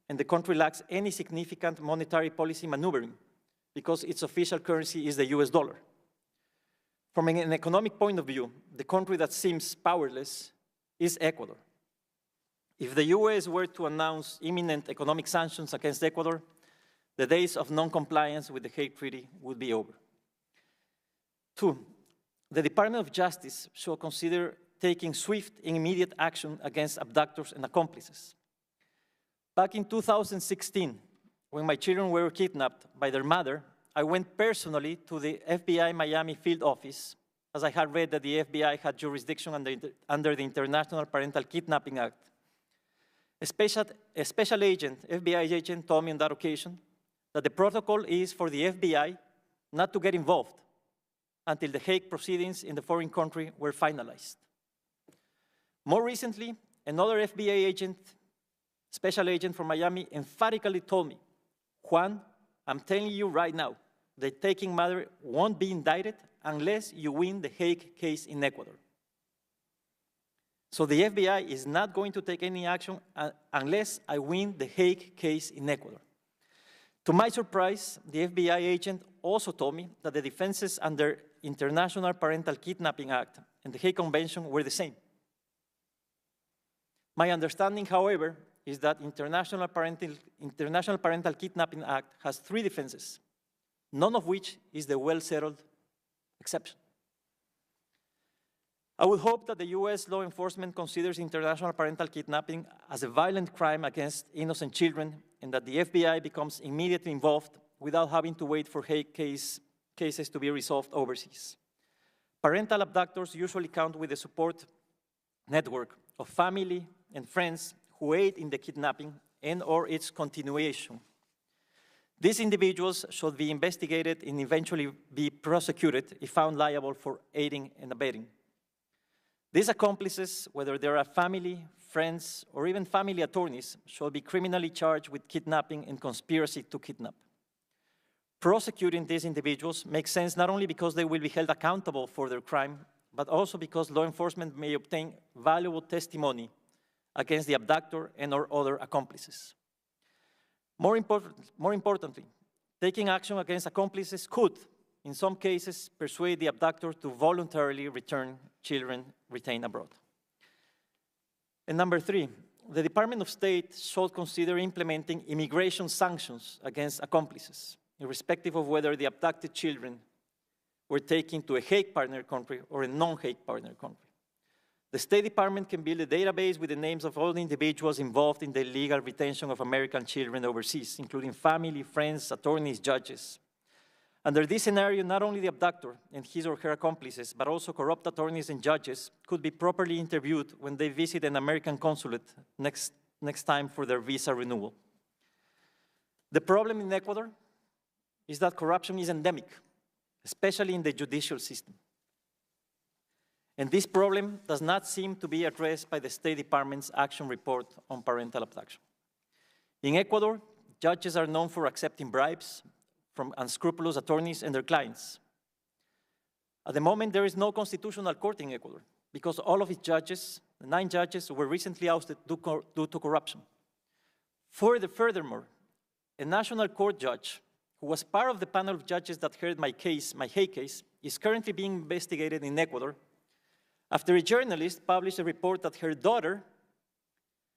E: and the country lacks any significant monetary policy maneuvering because its official currency is the US dollar. From an economic point of view, the country that seems powerless is Ecuador. If the US were to announce imminent economic sanctions against Ecuador, the days of non-compliance with the Hague Treaty would be over. 2, the Department of Justice should consider taking swift and immediate action against abductors and accomplices. Back in 2016, when my children were kidnapped by their mother, I went personally to the FBI Miami field office, as I had read that the FBI had jurisdiction under the International Parental Kidnapping Act. A special agent, FBI agent, told me on that occasion that the protocol is for the FBI not to get involved until the Hague proceedings in the foreign country were finalized. More recently, another FBI agent, special agent from Miami, emphatically told me, Juan, I'm telling you right now, the taking mother won't be indicted unless you win the Hague case in Ecuador. So the FBI is not going to take any action unless I win the Hague case in Ecuador. To my surprise, the FBI agent also told me that the defenses under International Parental Kidnapping Act and the Hague Convention were the same. My understanding, however, is that International Parental Kidnapping Act has 3 defenses, none of which is the well-settled exception. I would hope that the US law enforcement considers international parental kidnapping as a violent crime against innocent children and that the FBI becomes immediately involved without having to wait for Hague cases to be resolved overseas. Parental abductors usually count with the support network of family and friends who aid in the kidnapping and/or its continuation. These individuals should be investigated and eventually be prosecuted if found liable for aiding and abetting. These accomplices, whether they are family, friends, or even family attorneys, should be criminally charged with kidnapping and conspiracy to kidnap. Prosecuting these individuals makes sense not only because they will be held accountable for their crime, but also because law enforcement may obtain valuable testimony against the abductor and/or other accomplices. More importantly, taking action against accomplices could, in some cases, persuade the abductor to voluntarily return children retained abroad. And number three, the Department of State should consider implementing immigration sanctions against accomplices, irrespective of whether the abducted children were taken to a Hague partner country or a non-Hague partner country. The State Department can build a database with the names of all the individuals involved in the illegal retention of American children overseas, including family, friends, attorneys, judges. Under this scenario, not only the abductor and his or her accomplices, but also corrupt attorneys and judges could be properly interviewed when they visit an American consulate next time for their visa renewal. The problem in Ecuador is that corruption is endemic, especially in the judicial system. And this problem does not seem to be addressed by the State Department's action report on parental abduction. In Ecuador, judges are known for accepting bribes from unscrupulous attorneys and their clients. At the moment, there is no constitutional court in Ecuador because all of its judges, the 9 judges, were recently ousted due to corruption. Furthermore, a national court judge who was part of the panel of judges that heard my Hague case, is currently being investigated in Ecuador after a journalist published a report that her daughter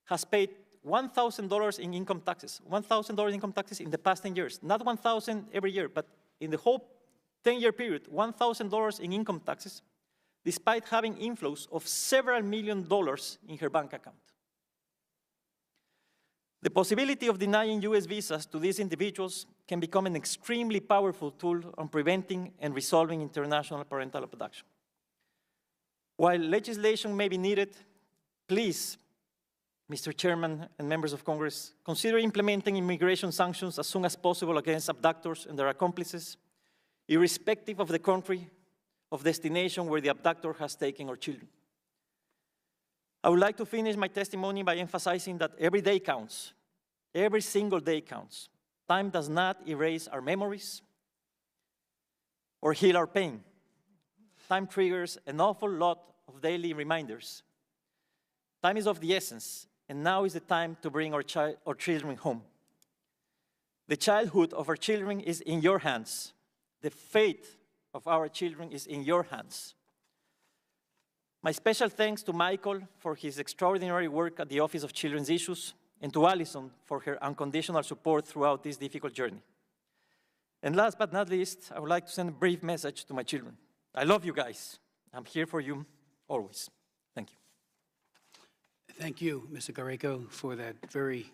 E: has paid $1,000 in income taxes, $1,000 in income taxes in the past 10 years. Not $1,000 every year, but in the whole 10-year period, $1,000 in income taxes, despite having inflows of several $million in her bank account. The possibility of denying US visas to these individuals can become an extremely powerful tool on preventing and resolving international parental abduction. While legislation may be needed, please, Mr. Chairman and members of Congress, consider implementing immigration sanctions as soon as possible against abductors and their accomplices, irrespective of the country of destination where the abductor has taken our children. I would like to finish my testimony by emphasizing that every day counts. Every single day counts. Time does not erase our memories or heal our pain. Time triggers an awful lot of daily reminders. Time is of the essence, and now is the time to bring our children home. The childhood of our children is in your hands. The fate of our children is in your hands. My special thanks to Michael for his extraordinary work at the Office of Children's Issues, and to Allison for her unconditional support throughout this difficult journey. And last but not least, I would like to send a brief message to my children. I love you guys. I'm here for you always. Thank you.
A: Thank you, Mr. Garreco, for that very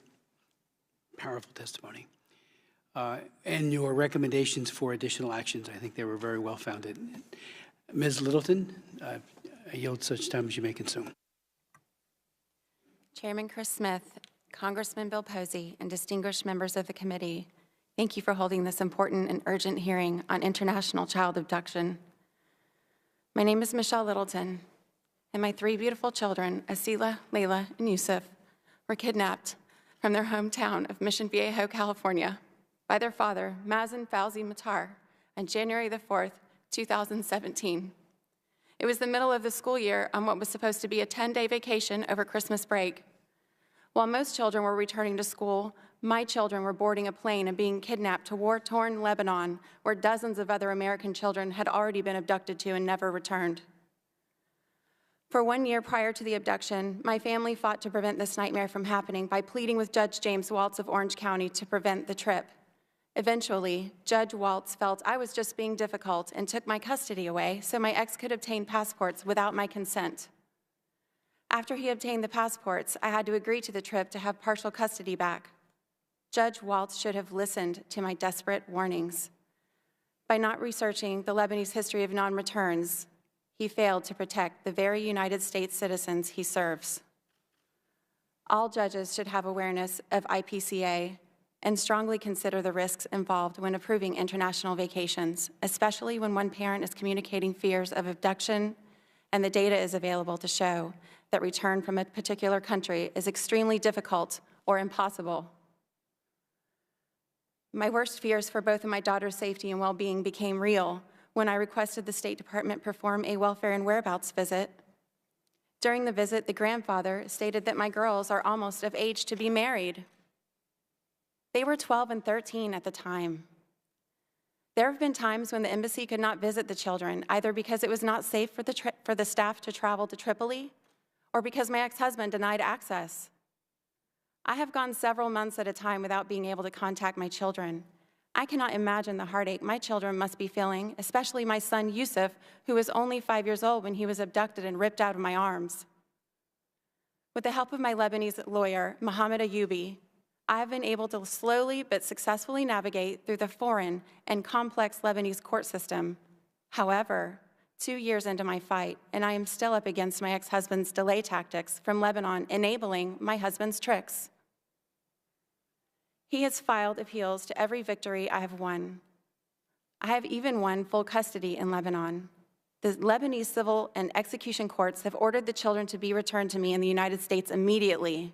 A: powerful testimony. And your recommendations for additional actions, I think they were very well founded. Ms. Littleton, I yield such time as you may consume.
F: Chairman Chris Smith, Congressman Bill Posey, and distinguished members of the committee, thank you for holding this important and urgent hearing on international child abduction. My name is Michelle Littleton, and my 3 beautiful children, Asila, Layla, and Yusuf, were kidnapped from their hometown of Mission Viejo, California, by their father, Mazen Fauzi Matar, on January the 4th, 2017. It was the middle of the school year on what was supposed to be a 10-day vacation over Christmas break. While most children were returning to school, my children were boarding a plane and being kidnapped to war-torn Lebanon, where dozens of other American children had already been abducted to and never returned. For 1 year prior to the abduction, my family fought to prevent this nightmare from happening by pleading with Judge James Waltz of Orange County to prevent the trip. Eventually, Judge Waltz felt I was just being difficult and took my custody away so my ex could obtain passports without my consent. After he obtained the passports, I had to agree to the trip to have partial custody back. Judge Waltz should have listened to my desperate warnings. By not researching the Lebanese history of non-returns, he failed to protect the very United States citizens he serves. All judges should have awareness of IPCA and strongly consider the risks involved when approving international vacations, especially when one parent is communicating fears of abduction and the data is available to show that return from a particular country is extremely difficult or impossible. My worst fears for both of my daughter's safety and well-being became real when I requested the State Department perform a welfare and whereabouts visit. During the visit, the grandfather stated that my girls are almost of age to be married. They were 12 and 13 at the time. There have been times when the embassy could not visit the children, either because it was not safe for the staff to travel to Tripoli or because my ex-husband denied access. I have gone several months at a time without being able to contact my children. I cannot imagine the heartache my children must be feeling, especially my son Yusuf, who was only 5 years old when he was abducted and ripped out of my arms. With the help of my Lebanese lawyer, Mohammed Ayoubi, I have been able to slowly but successfully navigate through the foreign and complex Lebanese court system. However, 2 years into my fight, and I am still up against my ex-husband's delay tactics from Lebanon enabling my husband's tricks. He has filed appeals to every victory I have won. I have even won full custody in Lebanon. The Lebanese civil and execution courts have ordered the children to be returned to me in the United States immediately.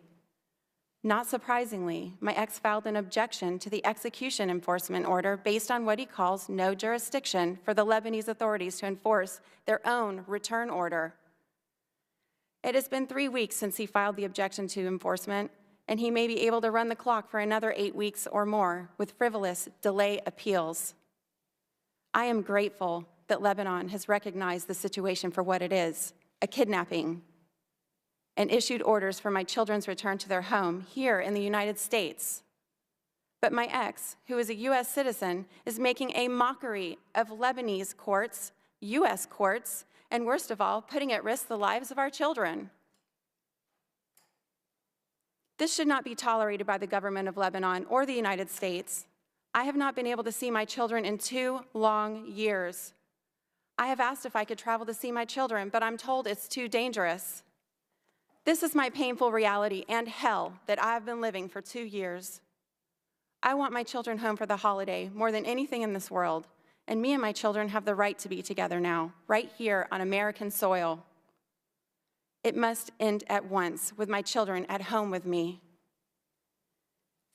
F: Not surprisingly, my ex filed an objection to the execution enforcement order based on what he calls no jurisdiction for the Lebanese authorities to enforce their own return order. It has been 3 weeks since he filed the objection to enforcement, and he may be able to run the clock for another 8 weeks or more with frivolous delay appeals. I am grateful that Lebanon has recognized the situation for what it is, a kidnapping, and issued orders for my children's return to their home here in the United States. But my ex, who is a U.S. citizen, is making a mockery of Lebanese courts, U.S. courts, and worst of all, putting at risk the lives of our children. This should not be tolerated by the government of Lebanon or the United States. I have not been able to see my children in 2 long years. I have asked if I could travel to see my children, but I'm told it's too dangerous. This is my painful reality and hell that I have been living for 2 years. I want my children home for the holiday more than anything in this world, and me and my children have the right to be together now, right here on American soil. It must end at once with my children at home with me.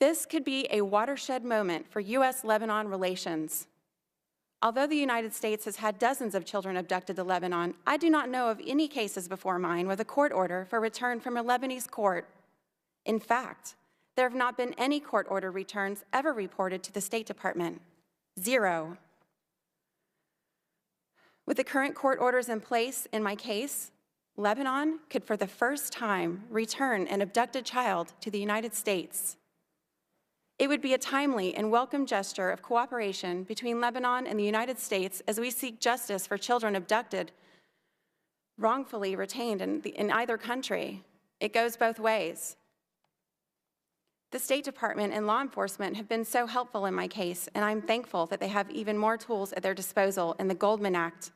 F: This could be a watershed moment for U.S.-Lebanon relations. Although the United States has had dozens of children abducted to Lebanon, I do not know of any cases before mine with a court order for return from a Lebanese court. In fact, there have not been any court order returns ever reported to the State Department. 0. With the current court orders in place in my case, Lebanon could for the first time return an abducted child to the United States. It would be a timely and welcome gesture of cooperation between Lebanon and the United States as we seek justice for children abducted, wrongfully retained in either country. It goes both ways. The State Department and law enforcement have been so helpful in my case, and I'm thankful that they have even more tools at their disposal in the Goldman Act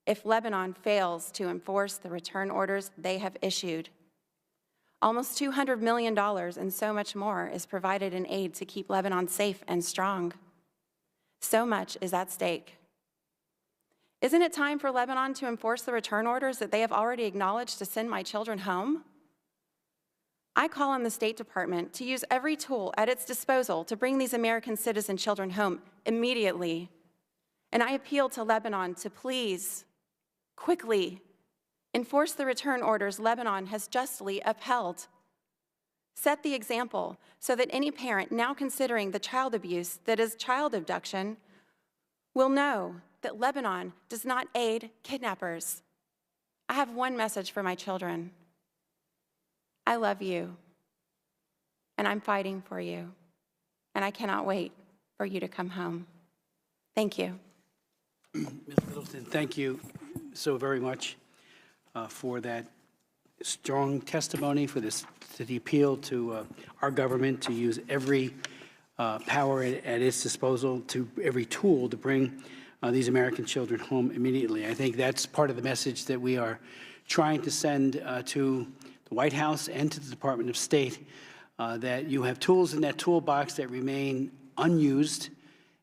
F: if Lebanon fails to enforce the return orders they have issued. Almost $200 million and so much more is provided in aid to keep Lebanon safe and strong. So much is at stake. Isn't it time for Lebanon to enforce the return orders that they have already acknowledged to send my children home? I call on the State Department to use every tool at its disposal to bring these American citizen children home immediately. And I appeal to Lebanon to please, quickly, enforce the return orders Lebanon has justly upheld. Set the example so that any parent now considering the child abuse that is child abduction will know that Lebanon does not aid kidnappers. I have one message for my children. I love you, and I'm fighting for you, and I cannot wait for you to come home. Thank you.
A: Ms. Middleton, thank you so very much for that strong testimony, for the appeal to our government to use every power at its disposal, to every tool to bring these American children home immediately. I think that's part of the message that we are trying to send to the White House and to the Department of State, that you have tools in that toolbox that remain unused,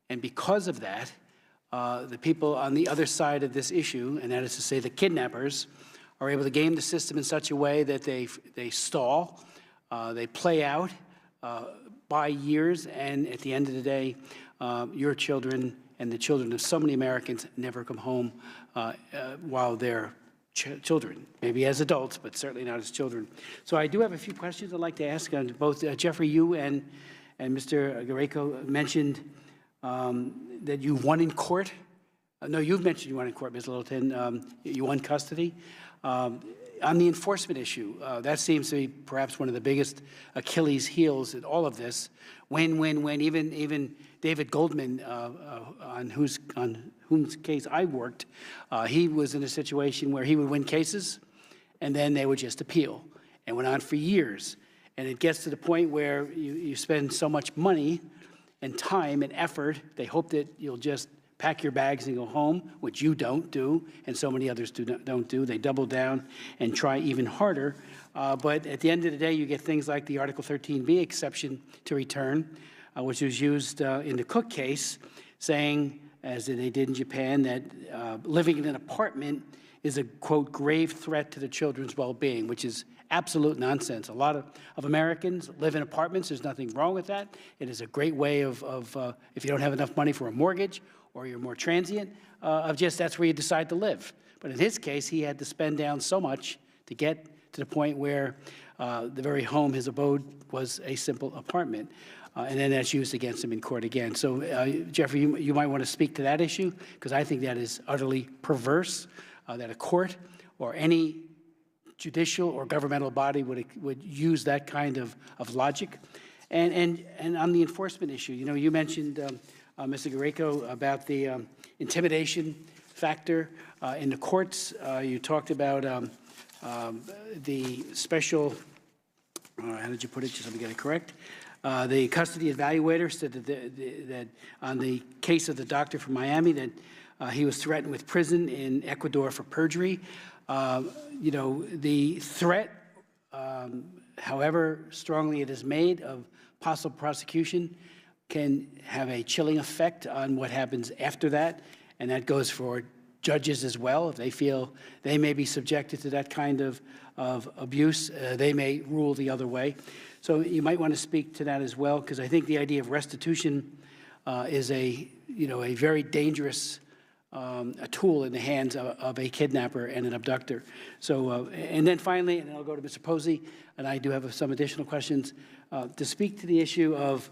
A: and because of that, the people on the other side of this issue, and that is to say the kidnappers, are able to game the system in such a way that they stall, they play out by years, and at the end of the day, your children and the children of so many Americans never come home while they're children, maybe as adults, but certainly not as children. So I do have a few questions I'd like to ask. Both Jeffrey, you and Mr. Greco mentioned that you won in court. No, you've mentioned you won in court, Ms. Littleton. You won custody. On the enforcement issue, that seems to be perhaps one of the biggest Achilles heels in all of this. When even David Goldman, on whose case I worked, he was in a situation where he would win cases, and then they would just appeal, and went on for years. And it gets to the point where you spend so much money and time and effort, they hope that you'll just pack your bags and go home, which you don't do, and so many others don't do. They double down and try even harder. But at the end of the day, you get things like the Article 13b exception to return, which was used in the Cook case, saying, as they did in Japan, that living in an apartment is a, quote, grave threat to the children's well-being, which is absolute nonsense. A lot of Americans live in apartments. There's nothing wrong with that. It is a great way of if you don't have enough money for a mortgage or you're more transient, of just that's where you decide to live. But in his case, he had to spend down so much to get to the point where the very home, his abode, was a simple apartment. And then that's used against him in court again. So, Jeffrey, you might want to speak to that issue, because I think that is utterly perverse, that a court or any judicial or governmental body would use that kind of logic. And on the enforcement issue, you mentioned, Mr. Guerrero, about the intimidation factor in the courts. You talked about the special, how did you put it, just let me get it correct. The custody evaluator said that on the case of the doctor from Miami, that he was threatened with prison in Ecuador for perjury. The threat, however strongly it is made, of possible prosecution can have a chilling effect on what happens after that, and that goes for judges as well. If they feel they may be subjected to that kind of abuse, they may rule the other way. So you might want to speak to that as well, because I think the idea of restitution is a very dangerous a tool in the hands of a kidnapper and an abductor. So, and then finally, and then I'll go to Mr. Posey, and I do have some additional questions, to speak to the issue of,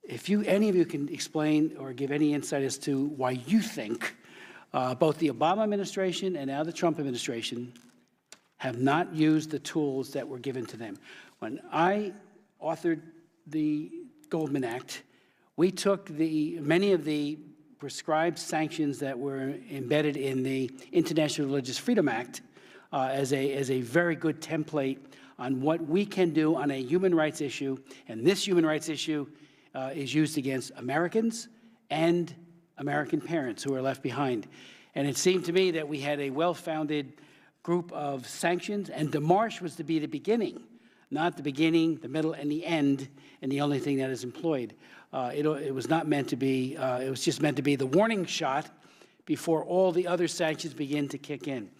A: if any of you can explain or give any insight as to why you think both the Obama administration and now the Trump administration have not used the tools that were given to them. When I authored the Goldman Act, we took many of the prescribed sanctions that were embedded in the International Religious Freedom Act as a very good template on what we can do on a human rights issue, and this human rights issue is used against Americans and American parents who are left behind. And it seemed to me that we had a well-founded group of sanctions, and DeMarche was to be the beginning, not the beginning, the middle, and the end, and the only thing that is employed. It was not meant to be, it was just meant to be the warning shot before all the other sanctions begin to kick in.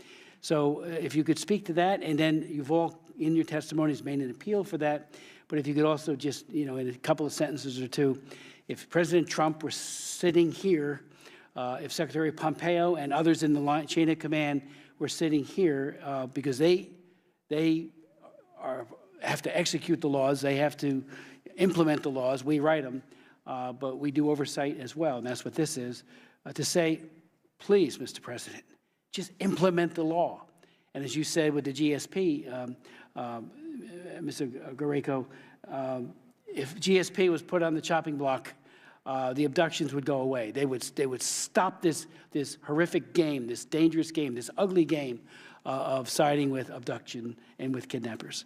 A: So if you could speak to that, and then you've all, in your testimonies, made an appeal for that, but if you could also just, in a couple of sentences or two, if President Trump were sitting here, if Secretary Pompeo and others in the chain of command were sitting here, because they have to execute the laws, they have to implement the laws, we write them, but we do oversight as well, and that's what this is, to say, please, Mr. President, just implement the law. And as you said with the GSP, Mr. Guerrero, if GSP was put on the chopping block, the abductions would go away. They would stop this horrific game, this dangerous game, this ugly game of siding with abduction and with kidnappers.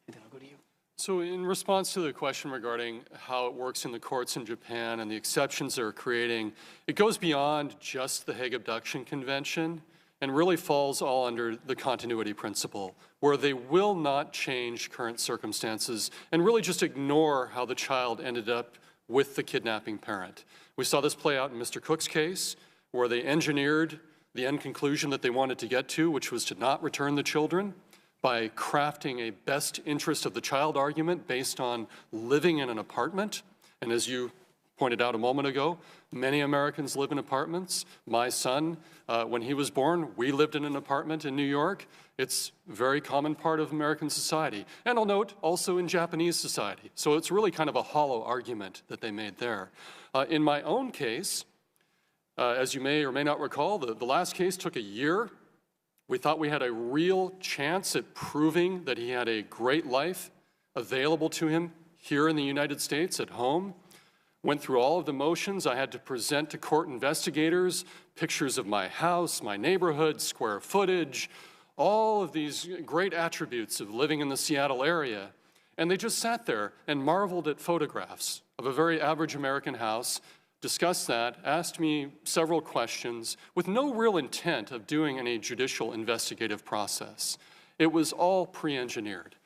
A: And then I'll go to you.
D: So in response to the question regarding how it works in the courts in Japan and the exceptions they're creating, it goes beyond just the Hague Abduction Convention and really falls all under the continuity principle, where they will not change current circumstances and really just ignore how the child ended up with the kidnapping parent. We saw this play out in Mr. Cook's case, where they engineered the end conclusion that they wanted to get to, which was to not return the children, by crafting a best interest of the child argument based on living in an apartment. And as you pointed out a moment ago, many Americans live in apartments. My son, when he was born, we lived in an apartment in New York. It's a very common part of American society. And I'll note, also in Japanese society. So it's really kind of a hollow argument that they made there. In my own case, as you may or may not recall, the last case took a year. We thought we had a real chance at proving that he had a great life available to him here in the United States at home. Went through all of the motions. I had to present to court investigators pictures of my house, my neighborhood, square footage, all of these great attributes of living in the Seattle area. And they just sat there and marveled at photographs of a very average American house, discussed that, asked me several questions with no real intent of doing any judicial investigative process. It was all pre-engineered,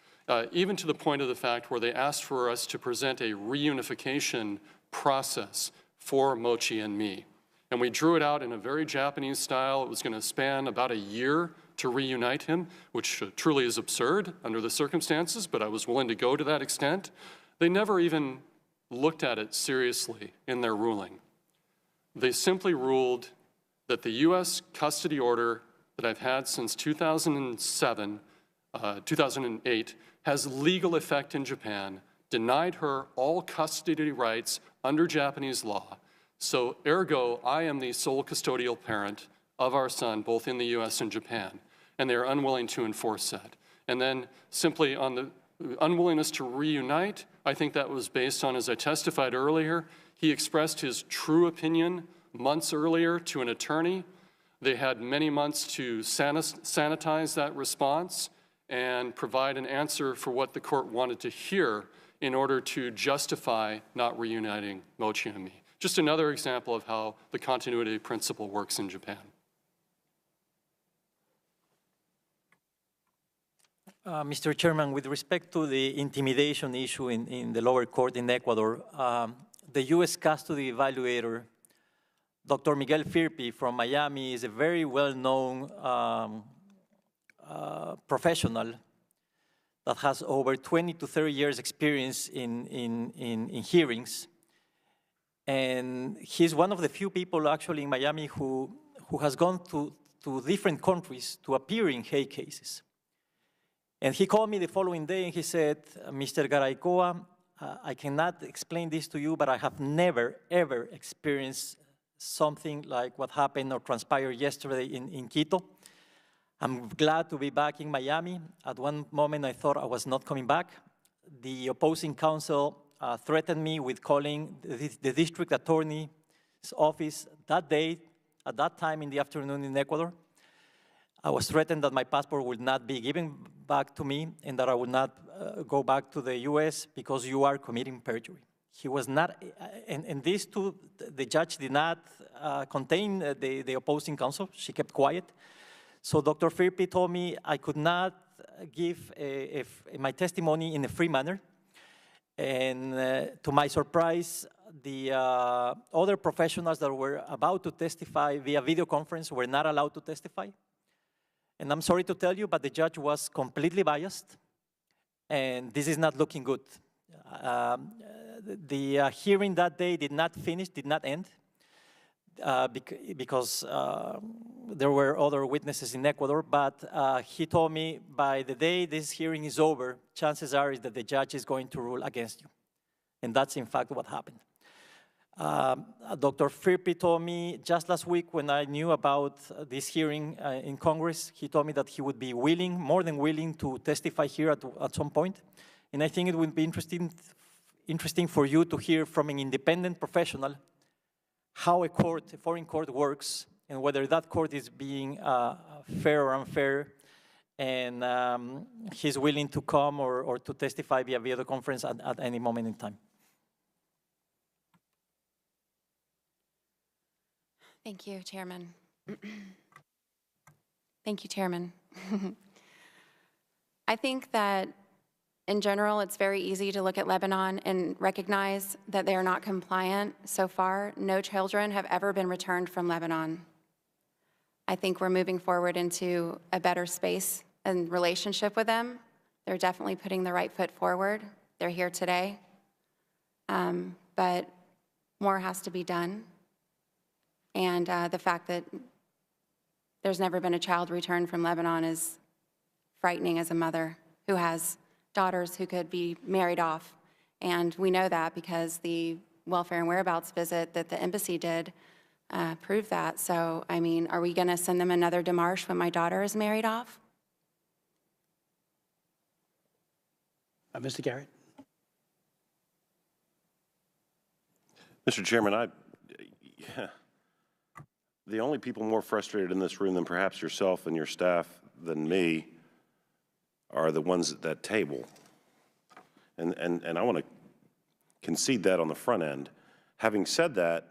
D: even to the point of the fact where they asked for us to present a reunification process for Mochi and me. And we drew it out in a very Japanese style. It was going to span about a year to reunite him, which truly is absurd under the circumstances, but I was willing to go to that extent. They never even looked at it seriously in their ruling. They simply ruled that the U.S. custody order that I've had since 2008, has legal effect in Japan, denied her all custody rights under Japanese law. So ergo, I am the sole custodial parent of our son, both in the US and Japan, and they are unwilling to enforce that. And then simply on the unwillingness to reunite, I think that was based on, as I testified earlier, he expressed his true opinion months earlier to an attorney. They had many months to sanitize that response and provide an answer for what the court wanted to hear in order to justify not reuniting Mochi and me. Just another example of how the continuity principle works in Japan.
E: Mr. Chairman, with respect to the intimidation issue in the lower court in Ecuador, the U.S. custody evaluator, Dr. Miguel Firpi from Miami, is a very well-known professional that has over 20 to 30 years experience in hearings. And he's one of the few people actually in Miami who has gone to different countries to appear in hate cases. And he called me the following day and he said, Mr. Garaycoa, I cannot explain this to you, but I have never, ever experienced something like what happened or transpired yesterday in Quito. I'm glad to be back in Miami. At one moment, I thought I was not coming back. The opposing counsel threatened me with calling the district attorney's office that day, at that time in the afternoon in Ecuador. I was threatened that my passport would not be given back to me and that I would not go back to the US because you are committing perjury. He was not, and these two, the judge did not contain the opposing counsel. She kept quiet. So Dr. Firpi told me I could not give my testimony in a free manner. And to my surprise, the other professionals that were about to testify via video conference were not allowed to testify. And I'm sorry to tell you, but the judge was completely biased, and this is not looking good. The hearing that day did not finish, did not end, because there were other witnesses in Ecuador, but he told me by the day this hearing is over, chances are is that the judge is going to rule against you. And that's in fact what happened. Dr. Firpi told me just last week when I knew about this hearing in Congress, he told me that he would be willing, more than willing, to testify here at some point. And I think it would be interesting for you to hear from an independent professional how a foreign court works, and whether that court is being fair or unfair, and he's willing to come or to testify via video conference at any moment in time.
F: Thank you, Chairman. Thank you, Chairman. I think that in general, it's very easy to look at Lebanon and recognize that they are not compliant. So far, no children have ever been returned from Lebanon. I think we're moving forward into a better space and relationship with them. They're definitely putting the right foot forward. They're here today. But more has to be done. And the fact that there's never been a child returned from Lebanon is frightening as a mother who has daughters who could be married off. And we know that because the welfare and whereabouts visit that the embassy did proved that. So, I mean, are we going to send them another démarche when my daughter is married off?
A: Mr. Garrett?
B: Mr. Chairman, the only people more frustrated in this room than perhaps yourself and your staff than me are the ones at that table. And I want to concede that on the front end. Having said that,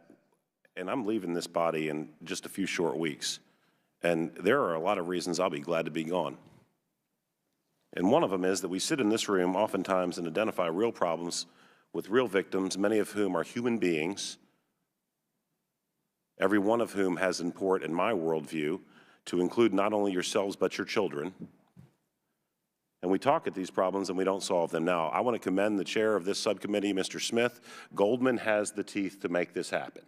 B: and I'm leaving this body in just a few short weeks, and there are a lot of reasons I'll be glad to be gone. And one of them is that we sit in this room oftentimes and identify real problems with real victims, many of whom are human beings, every one of whom has import in my worldview to include not only yourselves but your children. And we talk at these problems and we don't solve them. Now, I want to commend the chair of this subcommittee, Mr. Smith. Goldman has the teeth to make this happen.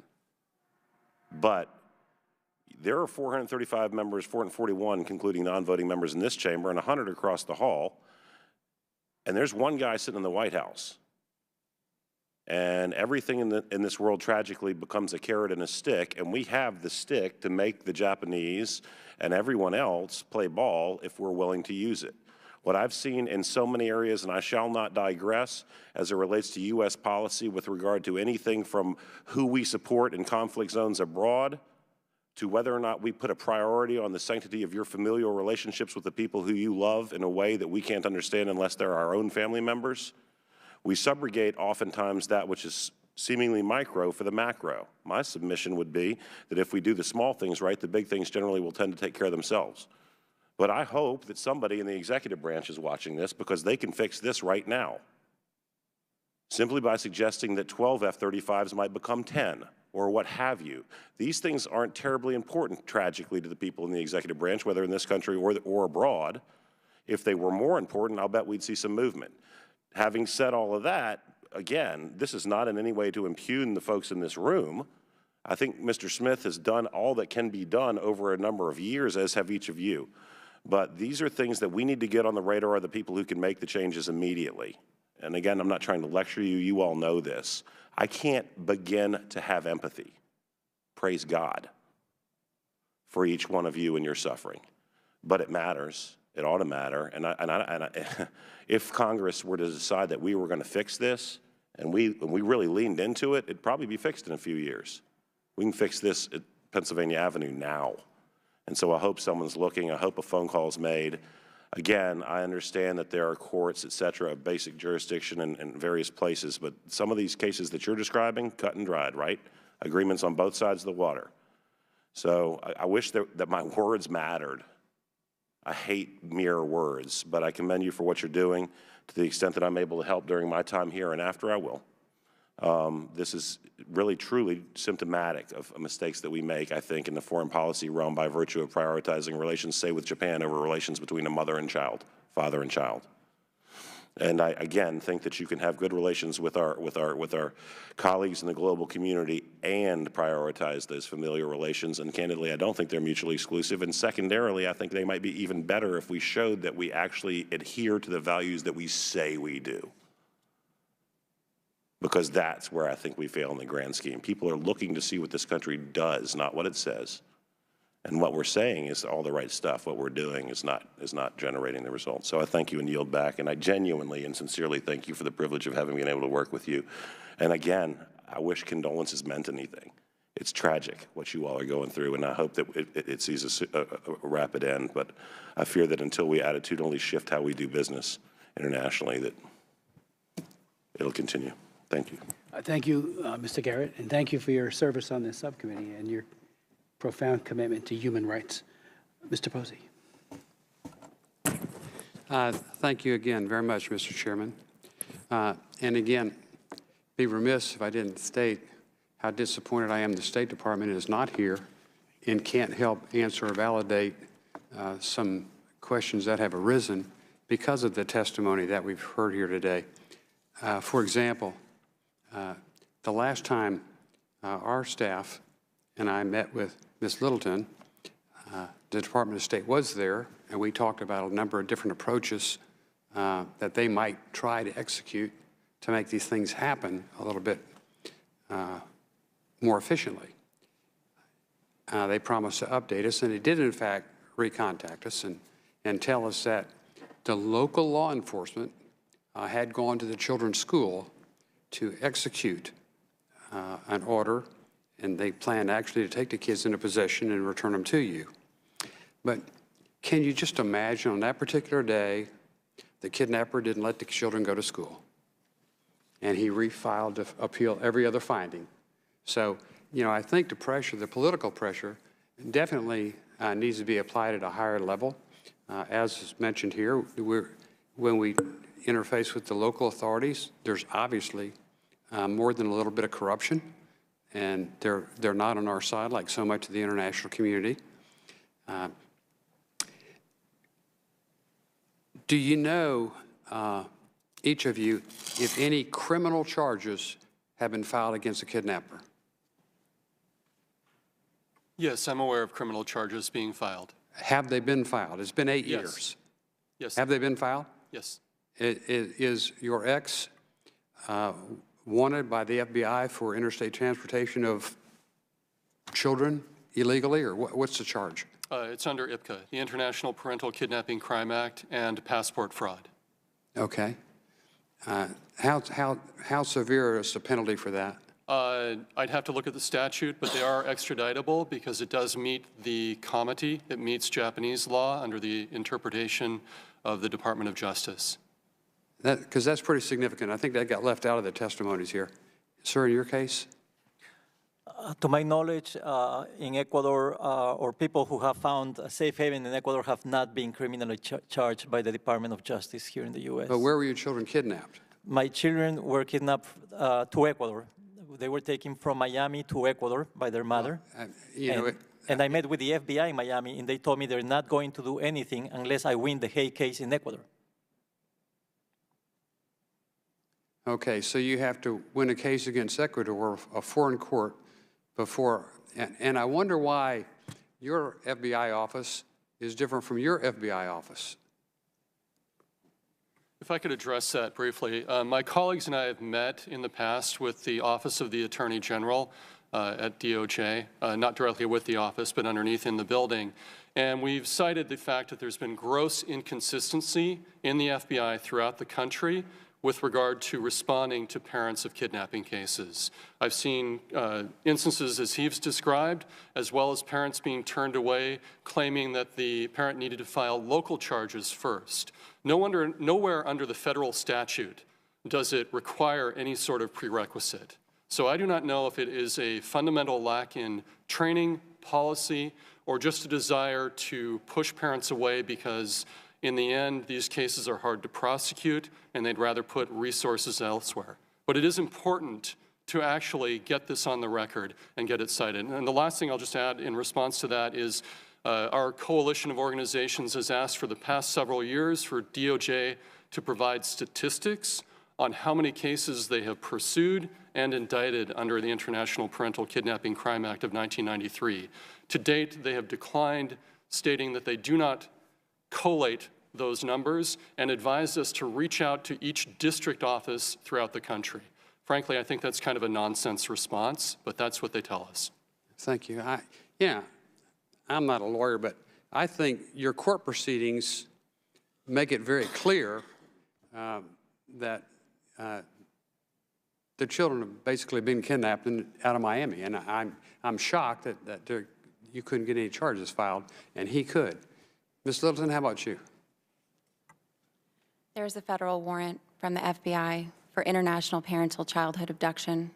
B: But there are 435 members, 441, concluding non-voting members in this chamber, and 100 across the hall. And there's one guy sitting in the White House. And everything in this world tragically becomes a carrot and a stick, and we have the stick to make the Japanese and everyone else play ball if we're willing to use it. What I've seen in so many areas, and I shall not digress, as it relates to U.S. policy with regard to anything from who we support in conflict zones abroad to whether or not we put a priority on the sanctity of your familial relationships with the people who you love in a way that we can't understand unless they're our own family members. We subrogate oftentimes that which is seemingly micro for the macro. My submission would be that if we do the small things right, the big things generally will tend to take care of themselves. But I hope that somebody in the executive branch is watching this because they can fix this right now, simply by suggesting that 12 F-35s might become 10 or what have you. These things aren't terribly important, tragically, to the people in the executive branch, whether in this country or abroad. If they were more important, I'll bet we'd see some movement. Having said all of that, again, this is not in any way to impugn the folks in this room. I think Mr. Smith has done all that can be done over a number of years, as have each of you. But these are things that we need to get on the radar of the people who can make the changes immediately. And again, I'm not trying to lecture you. You all know this. I can't begin to have empathy, praise God, for each one of you and your suffering. But it matters. It ought to matter. And if Congress were to decide that we were going to fix this, and we really leaned into it, it'd probably be fixed in a few years. We can fix this at Pennsylvania Avenue now. And so I hope someone's looking. I hope a phone call is made. Again, I understand that there are courts, et cetera, of basic jurisdiction in various places, but some of these cases that you're describing, cut and dried, right? Agreements on both sides of the water. So I wish that my words mattered. I hate mere words, but I commend you for what you're doing. To the extent that I'm able to help during my time here and after, I will. This is really, truly symptomatic of mistakes that we make, I think, in the foreign policy realm by virtue of prioritizing relations, say, with Japan over relations between a mother and child, father and child. And I, again, think that you can have good relations with our colleagues in the global community and prioritize those familial relations. And candidly, I don't think they're mutually exclusive. And secondarily, I think they might be even better if we showed that we actually adhere to the values that we say we do. Because that's where I think we fail in the grand scheme. People are looking to see what this country does, not what it says. And what we're saying is all the right stuff. What we're doing is not generating the results. So I thank you and yield back. And I genuinely and sincerely thank you for the privilege of having been able to work with you. And again, I wish condolences meant anything. It's tragic what you all are going through, and I hope that it sees a rapid end. But I fear that until we attitudinally shift how we do business internationally, that it'll continue. Thank you.
A: Thank you, Mr. Garrett, and thank you for your service on this subcommittee and your profound commitment to human rights. Mr. Posey.
C: Thank you again very much, Mr. Chairman. And again, be remiss if I didn't state how disappointed I am the State Department is not here and can't help answer or validate some questions that have arisen because of the testimony that we've heard here today. For example, the last time our staff and I met with Ms. Littleton. The Department of State was there, and we talked about a number of different approaches that they might try to execute to make these things happen a little bit more efficiently. They promised to update us, and they did, in fact, recontact us and tell us that the local law enforcement had gone to the children's school to execute an order, and they planned actually to take the kids into possession and return them to you. But can you just imagine on that particular day, the kidnapper didn't let the children go to school, and he refiled to appeal every other finding. So, you know, I think the pressure, the political pressure, definitely needs to be applied at a higher level. As is mentioned here, when we interface with the local authorities, there's obviously more than a little bit of corruption, and they're not on our side like so much of the international community. Do you know, each of you, if any criminal charges have been filed against a kidnapper?
D: Yes, I'm aware of criminal charges being filed.
C: Have they been filed? It's been 8
D: Yes.
C: years.
D: Yes.
C: Have they been filed?
D: Yes.
C: Is your ex wanted by the FBI for interstate transportation of children illegally, or what's the charge?
D: It's under IPCA, the International Parental Kidnapping Crime Act, and passport fraud.
C: Okay. How severe is the penalty for that?
D: I'd have to look at the statute, but they are extraditable because it does meet the Subcommittee. It meets Japanese law under the interpretation of the Department of Justice.
C: Because that's pretty significant. I think that got left out of the testimonies here. Sir, in your case?
E: To my knowledge, in Ecuador, or people who have found a safe haven in Ecuador have not been criminally charged by the Department of Justice here in the U.S.
C: But where were your children kidnapped?
E: My children were kidnapped to Ecuador. They were taken from Miami to Ecuador by their mother. And I met with the FBI in Miami, and they told me they're not going to do anything unless I win the Hague case in Ecuador.
C: Okay, so you have to win a case against Ecuador, a foreign court, before, and I wonder why your FBI office is different from your FBI office.
D: If I could address that briefly. My colleagues and I have met in the past with the Office of the Attorney General at DOJ, not directly with the office, but underneath in the building. And we've cited the fact that there's been gross inconsistency in the FBI throughout the country with regard to responding to parents of kidnapping cases. I've seen instances, as he's described, as well as parents being turned away, claiming that the parent needed to file local charges first. Nowhere under the federal statute does it require any sort of prerequisite. So I do not know if it is a fundamental lack in training, policy, or just a desire to push parents away because in the end, these cases are hard to prosecute, and they'd rather put resources elsewhere. But it is important to actually get this on the record and get it cited. And the last thing I'll just add in response to that is our coalition of organizations has asked for the past several years for DOJ to provide statistics on how many cases they have pursued and indicted under the International Parental Kidnapping Crime Act of 1993. To date, they have declined, stating that they do not collate those numbers and advised us to reach out to each district office throughout the country. Frankly, I think that's kind of a nonsense response, but that's what they tell us.
C: Thank you. I'm not a lawyer, but I think your court proceedings make it very clear that the children have basically been kidnapped out of Miami, and I'm shocked that you couldn't get any charges filed, and he could. Ms. Littleton, how about you?
F: There is a federal warrant from the FBI for international parental childhood abduction.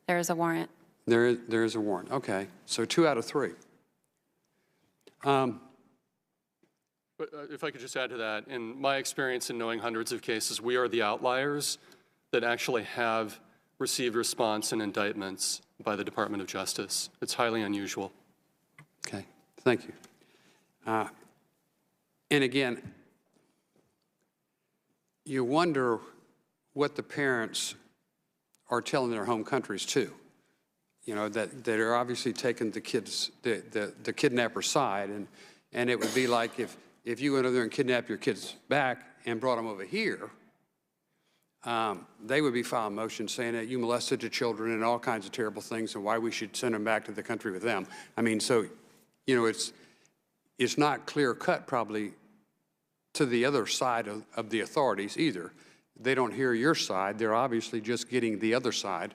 F: There is a warrant.
C: There is a warrant. Okay, so 2 out of 3.
D: But if I could just add to that, in my experience in knowing hundreds of cases, we are the outliers that actually have received response and indictments by the Department of Justice. It's highly unusual.
C: Okay, thank you. And again, you wonder what the parents are telling their home countries too. that are obviously taking the kids, the kidnapper's side. And it would be like if you went over there and kidnapped your kids back and brought them over here, they would be filing motions saying that you molested the children and all kinds of terrible things and why we should send them back to the country with them. I mean, so, it's not clear cut probably to the other side of the authorities either. They don't hear your side. They're obviously just getting the other side.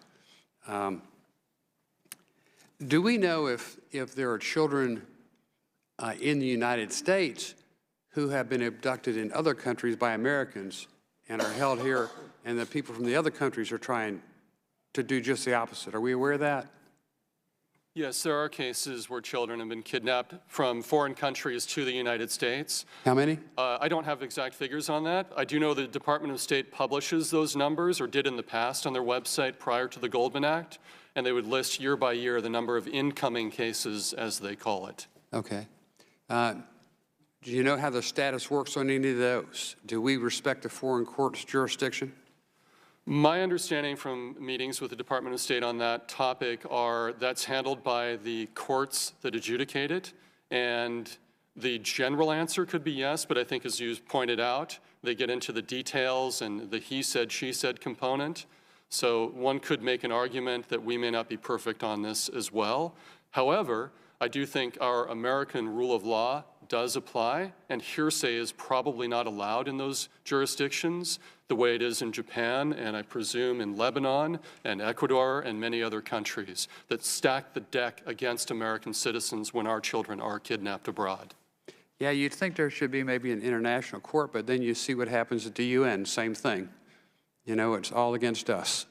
C: Do we know if there are children in the United States who have been abducted in other countries by Americans and are held here, and the people from the other countries are trying to do just the opposite? Are we aware of that?
D: Yes, there are cases where children have been kidnapped from foreign countries to the United States.
C: How many?
D: I don't have exact figures on that. I do know the Department of State publishes those numbers, or did in the past, on their website prior to the Goldman Act, and they would list year by year the number of incoming cases, as they call it.
C: Okay. Do you know how the status works on any of those? Do we respect the foreign court's jurisdiction?
D: My understanding from meetings with the Department of State on that topic are that's handled by the courts that adjudicate it, and the general answer could be yes, but I think as you pointed out, they get into the details and the he said, she said component. So one could make an argument that we may not be perfect on this as well. However, I do think our American rule of law does apply, and hearsay is probably not allowed in those jurisdictions the way it is in Japan, and I presume in Lebanon and Ecuador and many other countries that stack the deck against American citizens when our children are kidnapped abroad.
C: Yeah, you'd think there should be maybe an international court, but then you see what happens at the UN, same thing. It's all against us.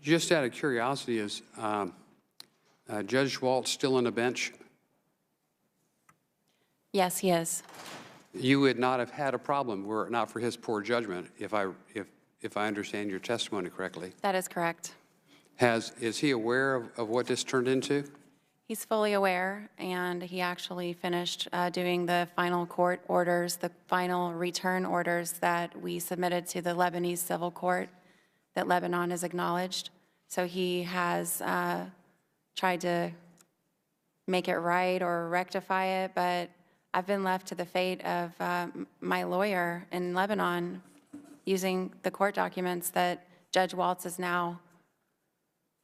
C: Just out of curiosity, is Judge Waltz still on the bench?
F: Yes, he is.
C: You would not have had a problem were it not for his poor judgment, if I understand your testimony correctly.
F: That is correct.
C: Is he aware of what this turned into?
F: He's fully aware, and he actually finished doing the final court orders, the final return orders that we submitted to the Lebanese civil court that Lebanon has acknowledged. So he has tried to make it right or rectify it, but I've been left to the fate of my lawyer in Lebanon using the court documents that Judge Waltz is now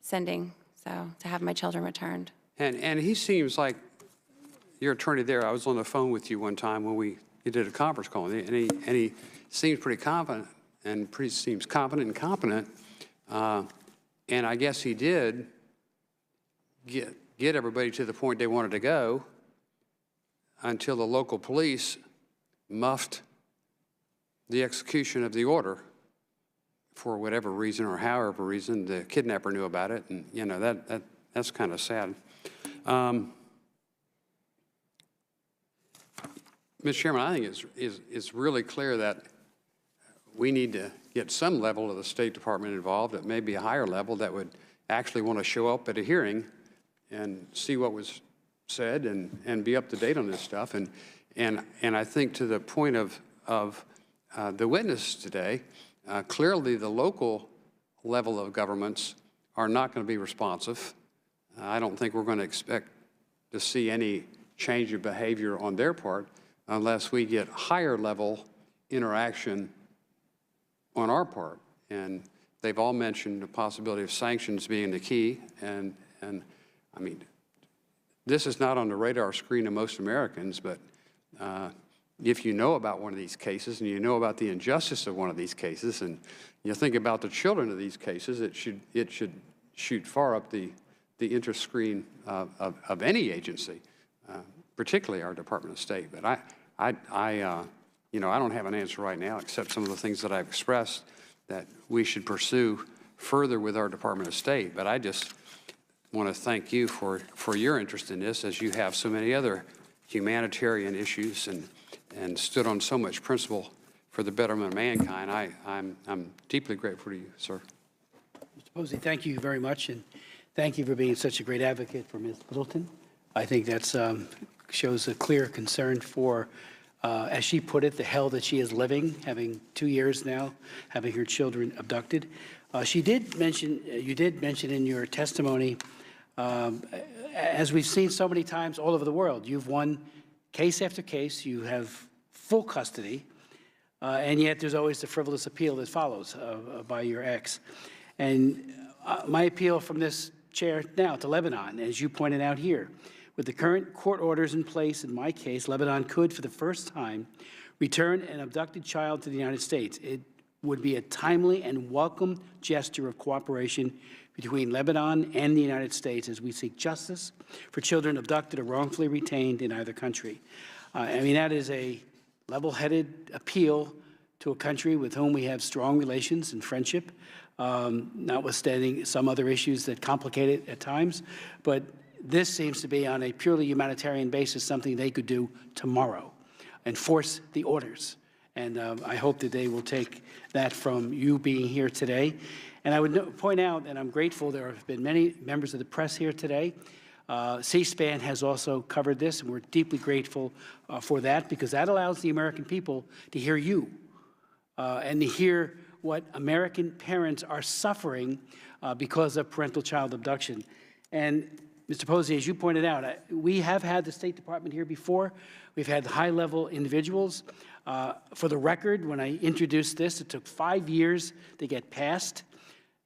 F: sending, so to have my children returned.
C: And he seems like your attorney there. I was on the phone with you one time when you did a conference call, and he seems pretty confident and seems confident and competent. And I guess he did get everybody to the point they wanted to go until the local police muffed the execution of the order for whatever reason or however reason. The kidnapper knew about it, and that's kind of sad. Mr. Chairman, I think it's really clear that we need to get some level of the State Department involved, at maybe a higher level, that would actually want to show up at a hearing and see what was said and be up to date on this stuff. And I think to the point of the witness today, clearly the local level of governments are not going to be responsive. I don't think we're going to expect to see any change of behavior on their part unless we get higher level interaction on our part. And they've all mentioned the possibility of sanctions being the key. And I mean, this is not on the radar screen of most Americans, but if you know about one of these cases and you know about the injustice of one of these cases and you think about the children of these cases, it should shoot far up the interest screen of any agency, particularly our Department of State. But I don't have an answer right now except some of the things that I've expressed that we should pursue further with our Department of State. But I just want to thank you for your interest in this, as you have so many other humanitarian issues and stood on so much principle for the betterment of mankind. I'm deeply grateful to you, sir.
A: Mr. Posey, thank you very much, and thank you for being such a great advocate for Ms. Littleton. I think that shows a clear concern for as she put it, the hell that she is living, having 2 years now, having her children abducted. You did mention in your testimony, as we've seen so many times all over the world, you've won case after case, you have full custody, and yet there's always the frivolous appeal that follows by your ex. And my appeal from this chair now to Lebanon, as you pointed out here, with the current court orders in place in my case, Lebanon could, for the first time, return an abducted child to the United States. It would be a timely and welcome gesture of cooperation between Lebanon and the United States as we seek justice for children abducted or wrongfully retained in either country. I mean, that is a level-headed appeal to a country with whom we have strong relations and friendship, notwithstanding some other issues that complicate it at times. But this seems to be on a purely humanitarian basis, something they could do tomorrow, enforce the orders. And I hope that they will take that from you being here today. And I would point out, and I'm grateful, there have been many members of the press here today. C-SPAN has also covered this, and we're deeply grateful for that, because that allows the American people to hear you and to hear what American parents are suffering because of parental-child abduction. And Mr. Posey, as you pointed out, we have had the State Department here before. We've had high-level individuals. For the record, when I introduced this, it took 5 years to get passed.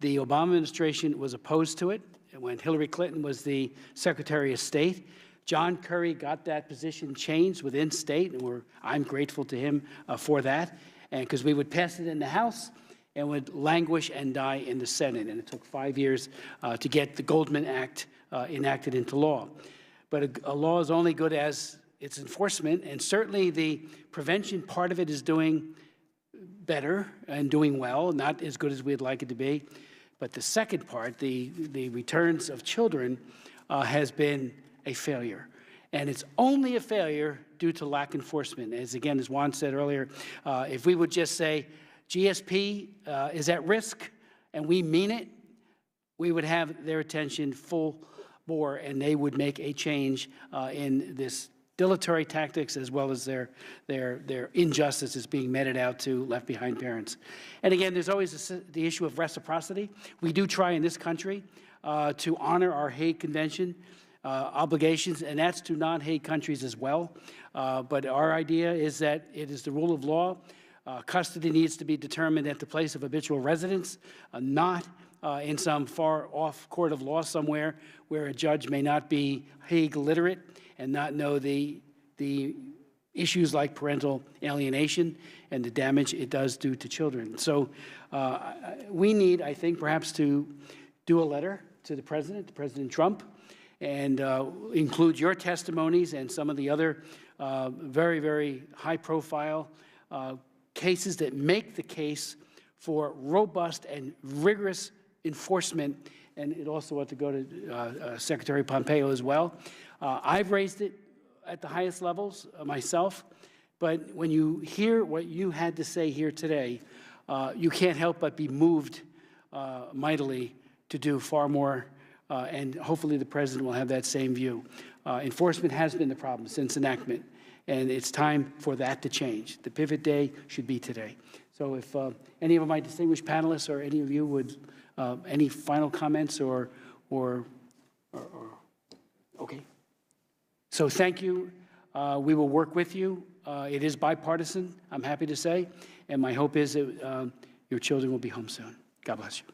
A: The Obama administration was opposed to it when Hillary Clinton was the Secretary of State. John Kerry got that position changed within state, and I'm grateful to him for that, and because we would pass it in the House and would languish and die in the Senate. And it took 5 years to get the Goldman Act enacted into law. But a law is only good as its enforcement, and certainly the prevention part of it is doing better and doing well, not as good as we'd like it to be. But the second part, the returns of children, has been a failure. And it's only a failure due to lack enforcement. As Juan said earlier, if we would just say GSP is at risk and we mean it, we would have their attention full bore, and they would make a change in this dilatory tactics, as well as their injustices being meted out to left-behind parents. And again, there's always the issue of reciprocity. We do try in this country to honor our Hague Convention obligations, and that's to non-Hague countries as well. But our idea is that it is the rule of law. Custody needs to be determined at the place of habitual residence, not in some far-off court of law somewhere where a judge may not be Hague literate and not know the issues like parental alienation and the damage it does do to children. So we need, I think, perhaps to do a letter to President Trump, and include your testimonies and some of the other very, very high-profile cases that make the case for robust and rigorous enforcement. And it also ought to go to Secretary Pompeo as well. I've raised it at the highest levels myself, but when you hear what you had to say here today, you can't help but be moved mightily to do far more, and hopefully the President will have that same view. Enforcement has been the problem since enactment, and it's time for that to change. The pivot day should be today. So if any of my distinguished panelists or any of you would, any final comments or okay. So thank you. We will work with you. It is bipartisan, I'm happy to say, and my hope is that your children will be home soon. God bless you.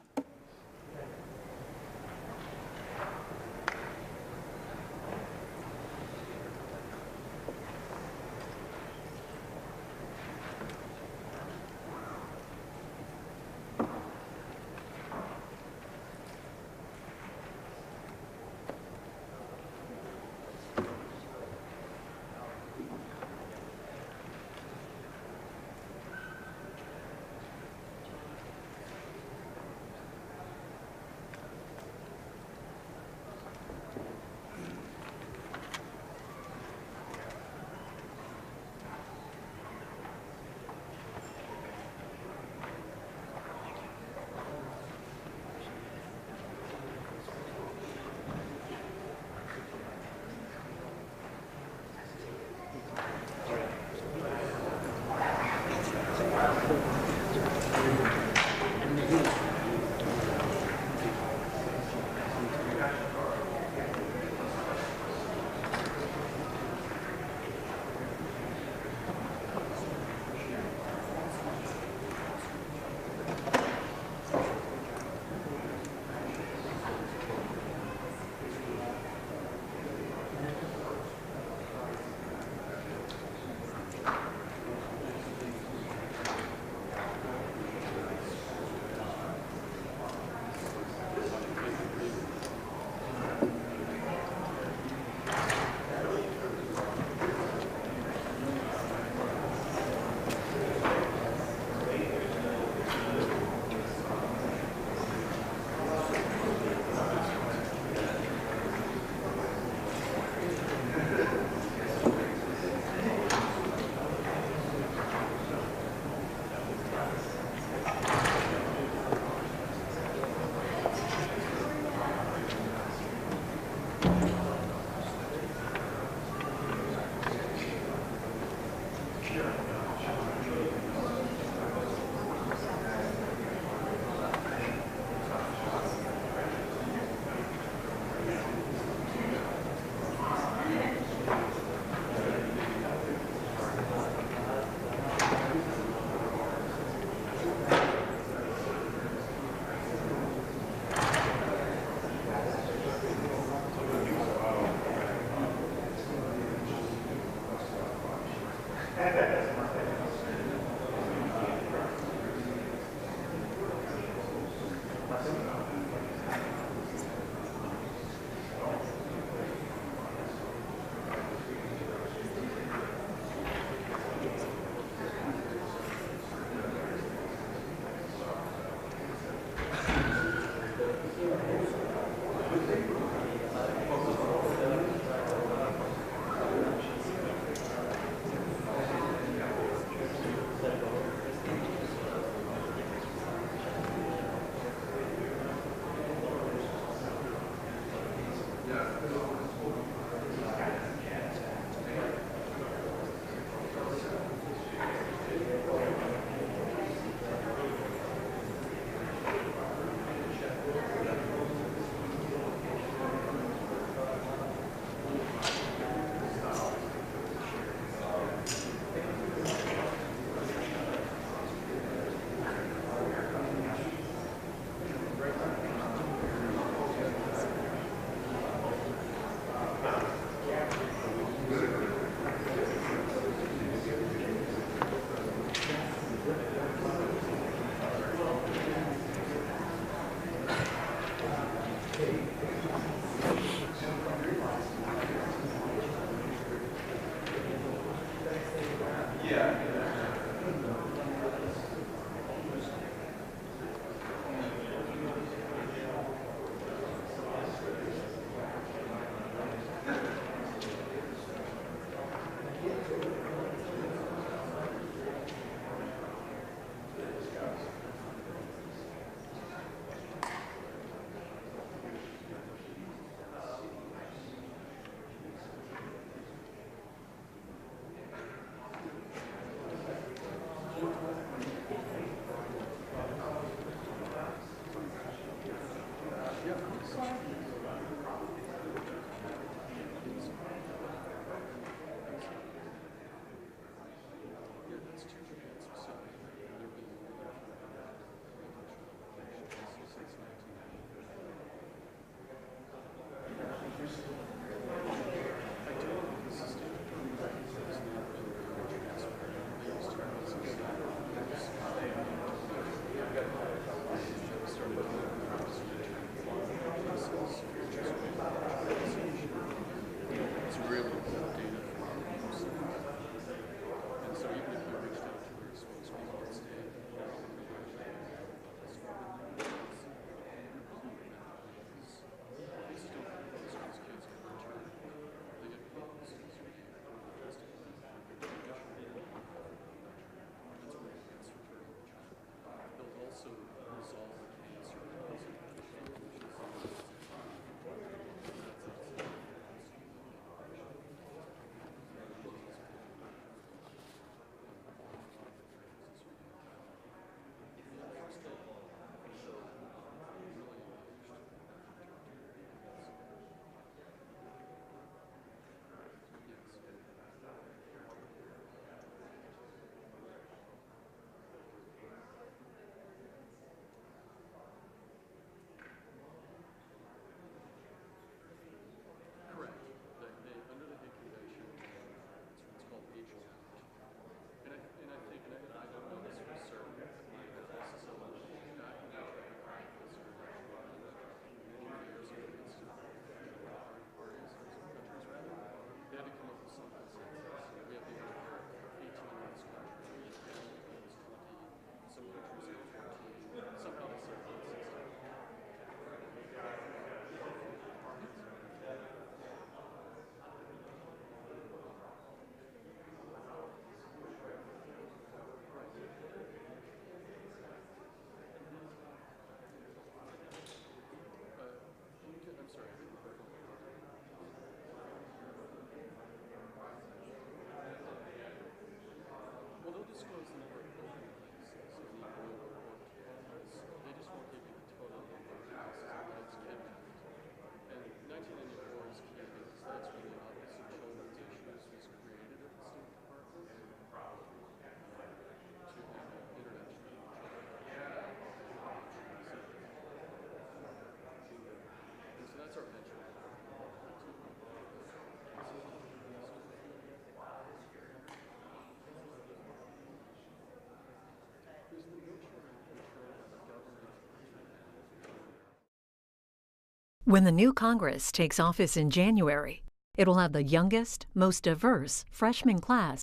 G: When the new Congress takes office in January, it will have the youngest, most diverse freshman class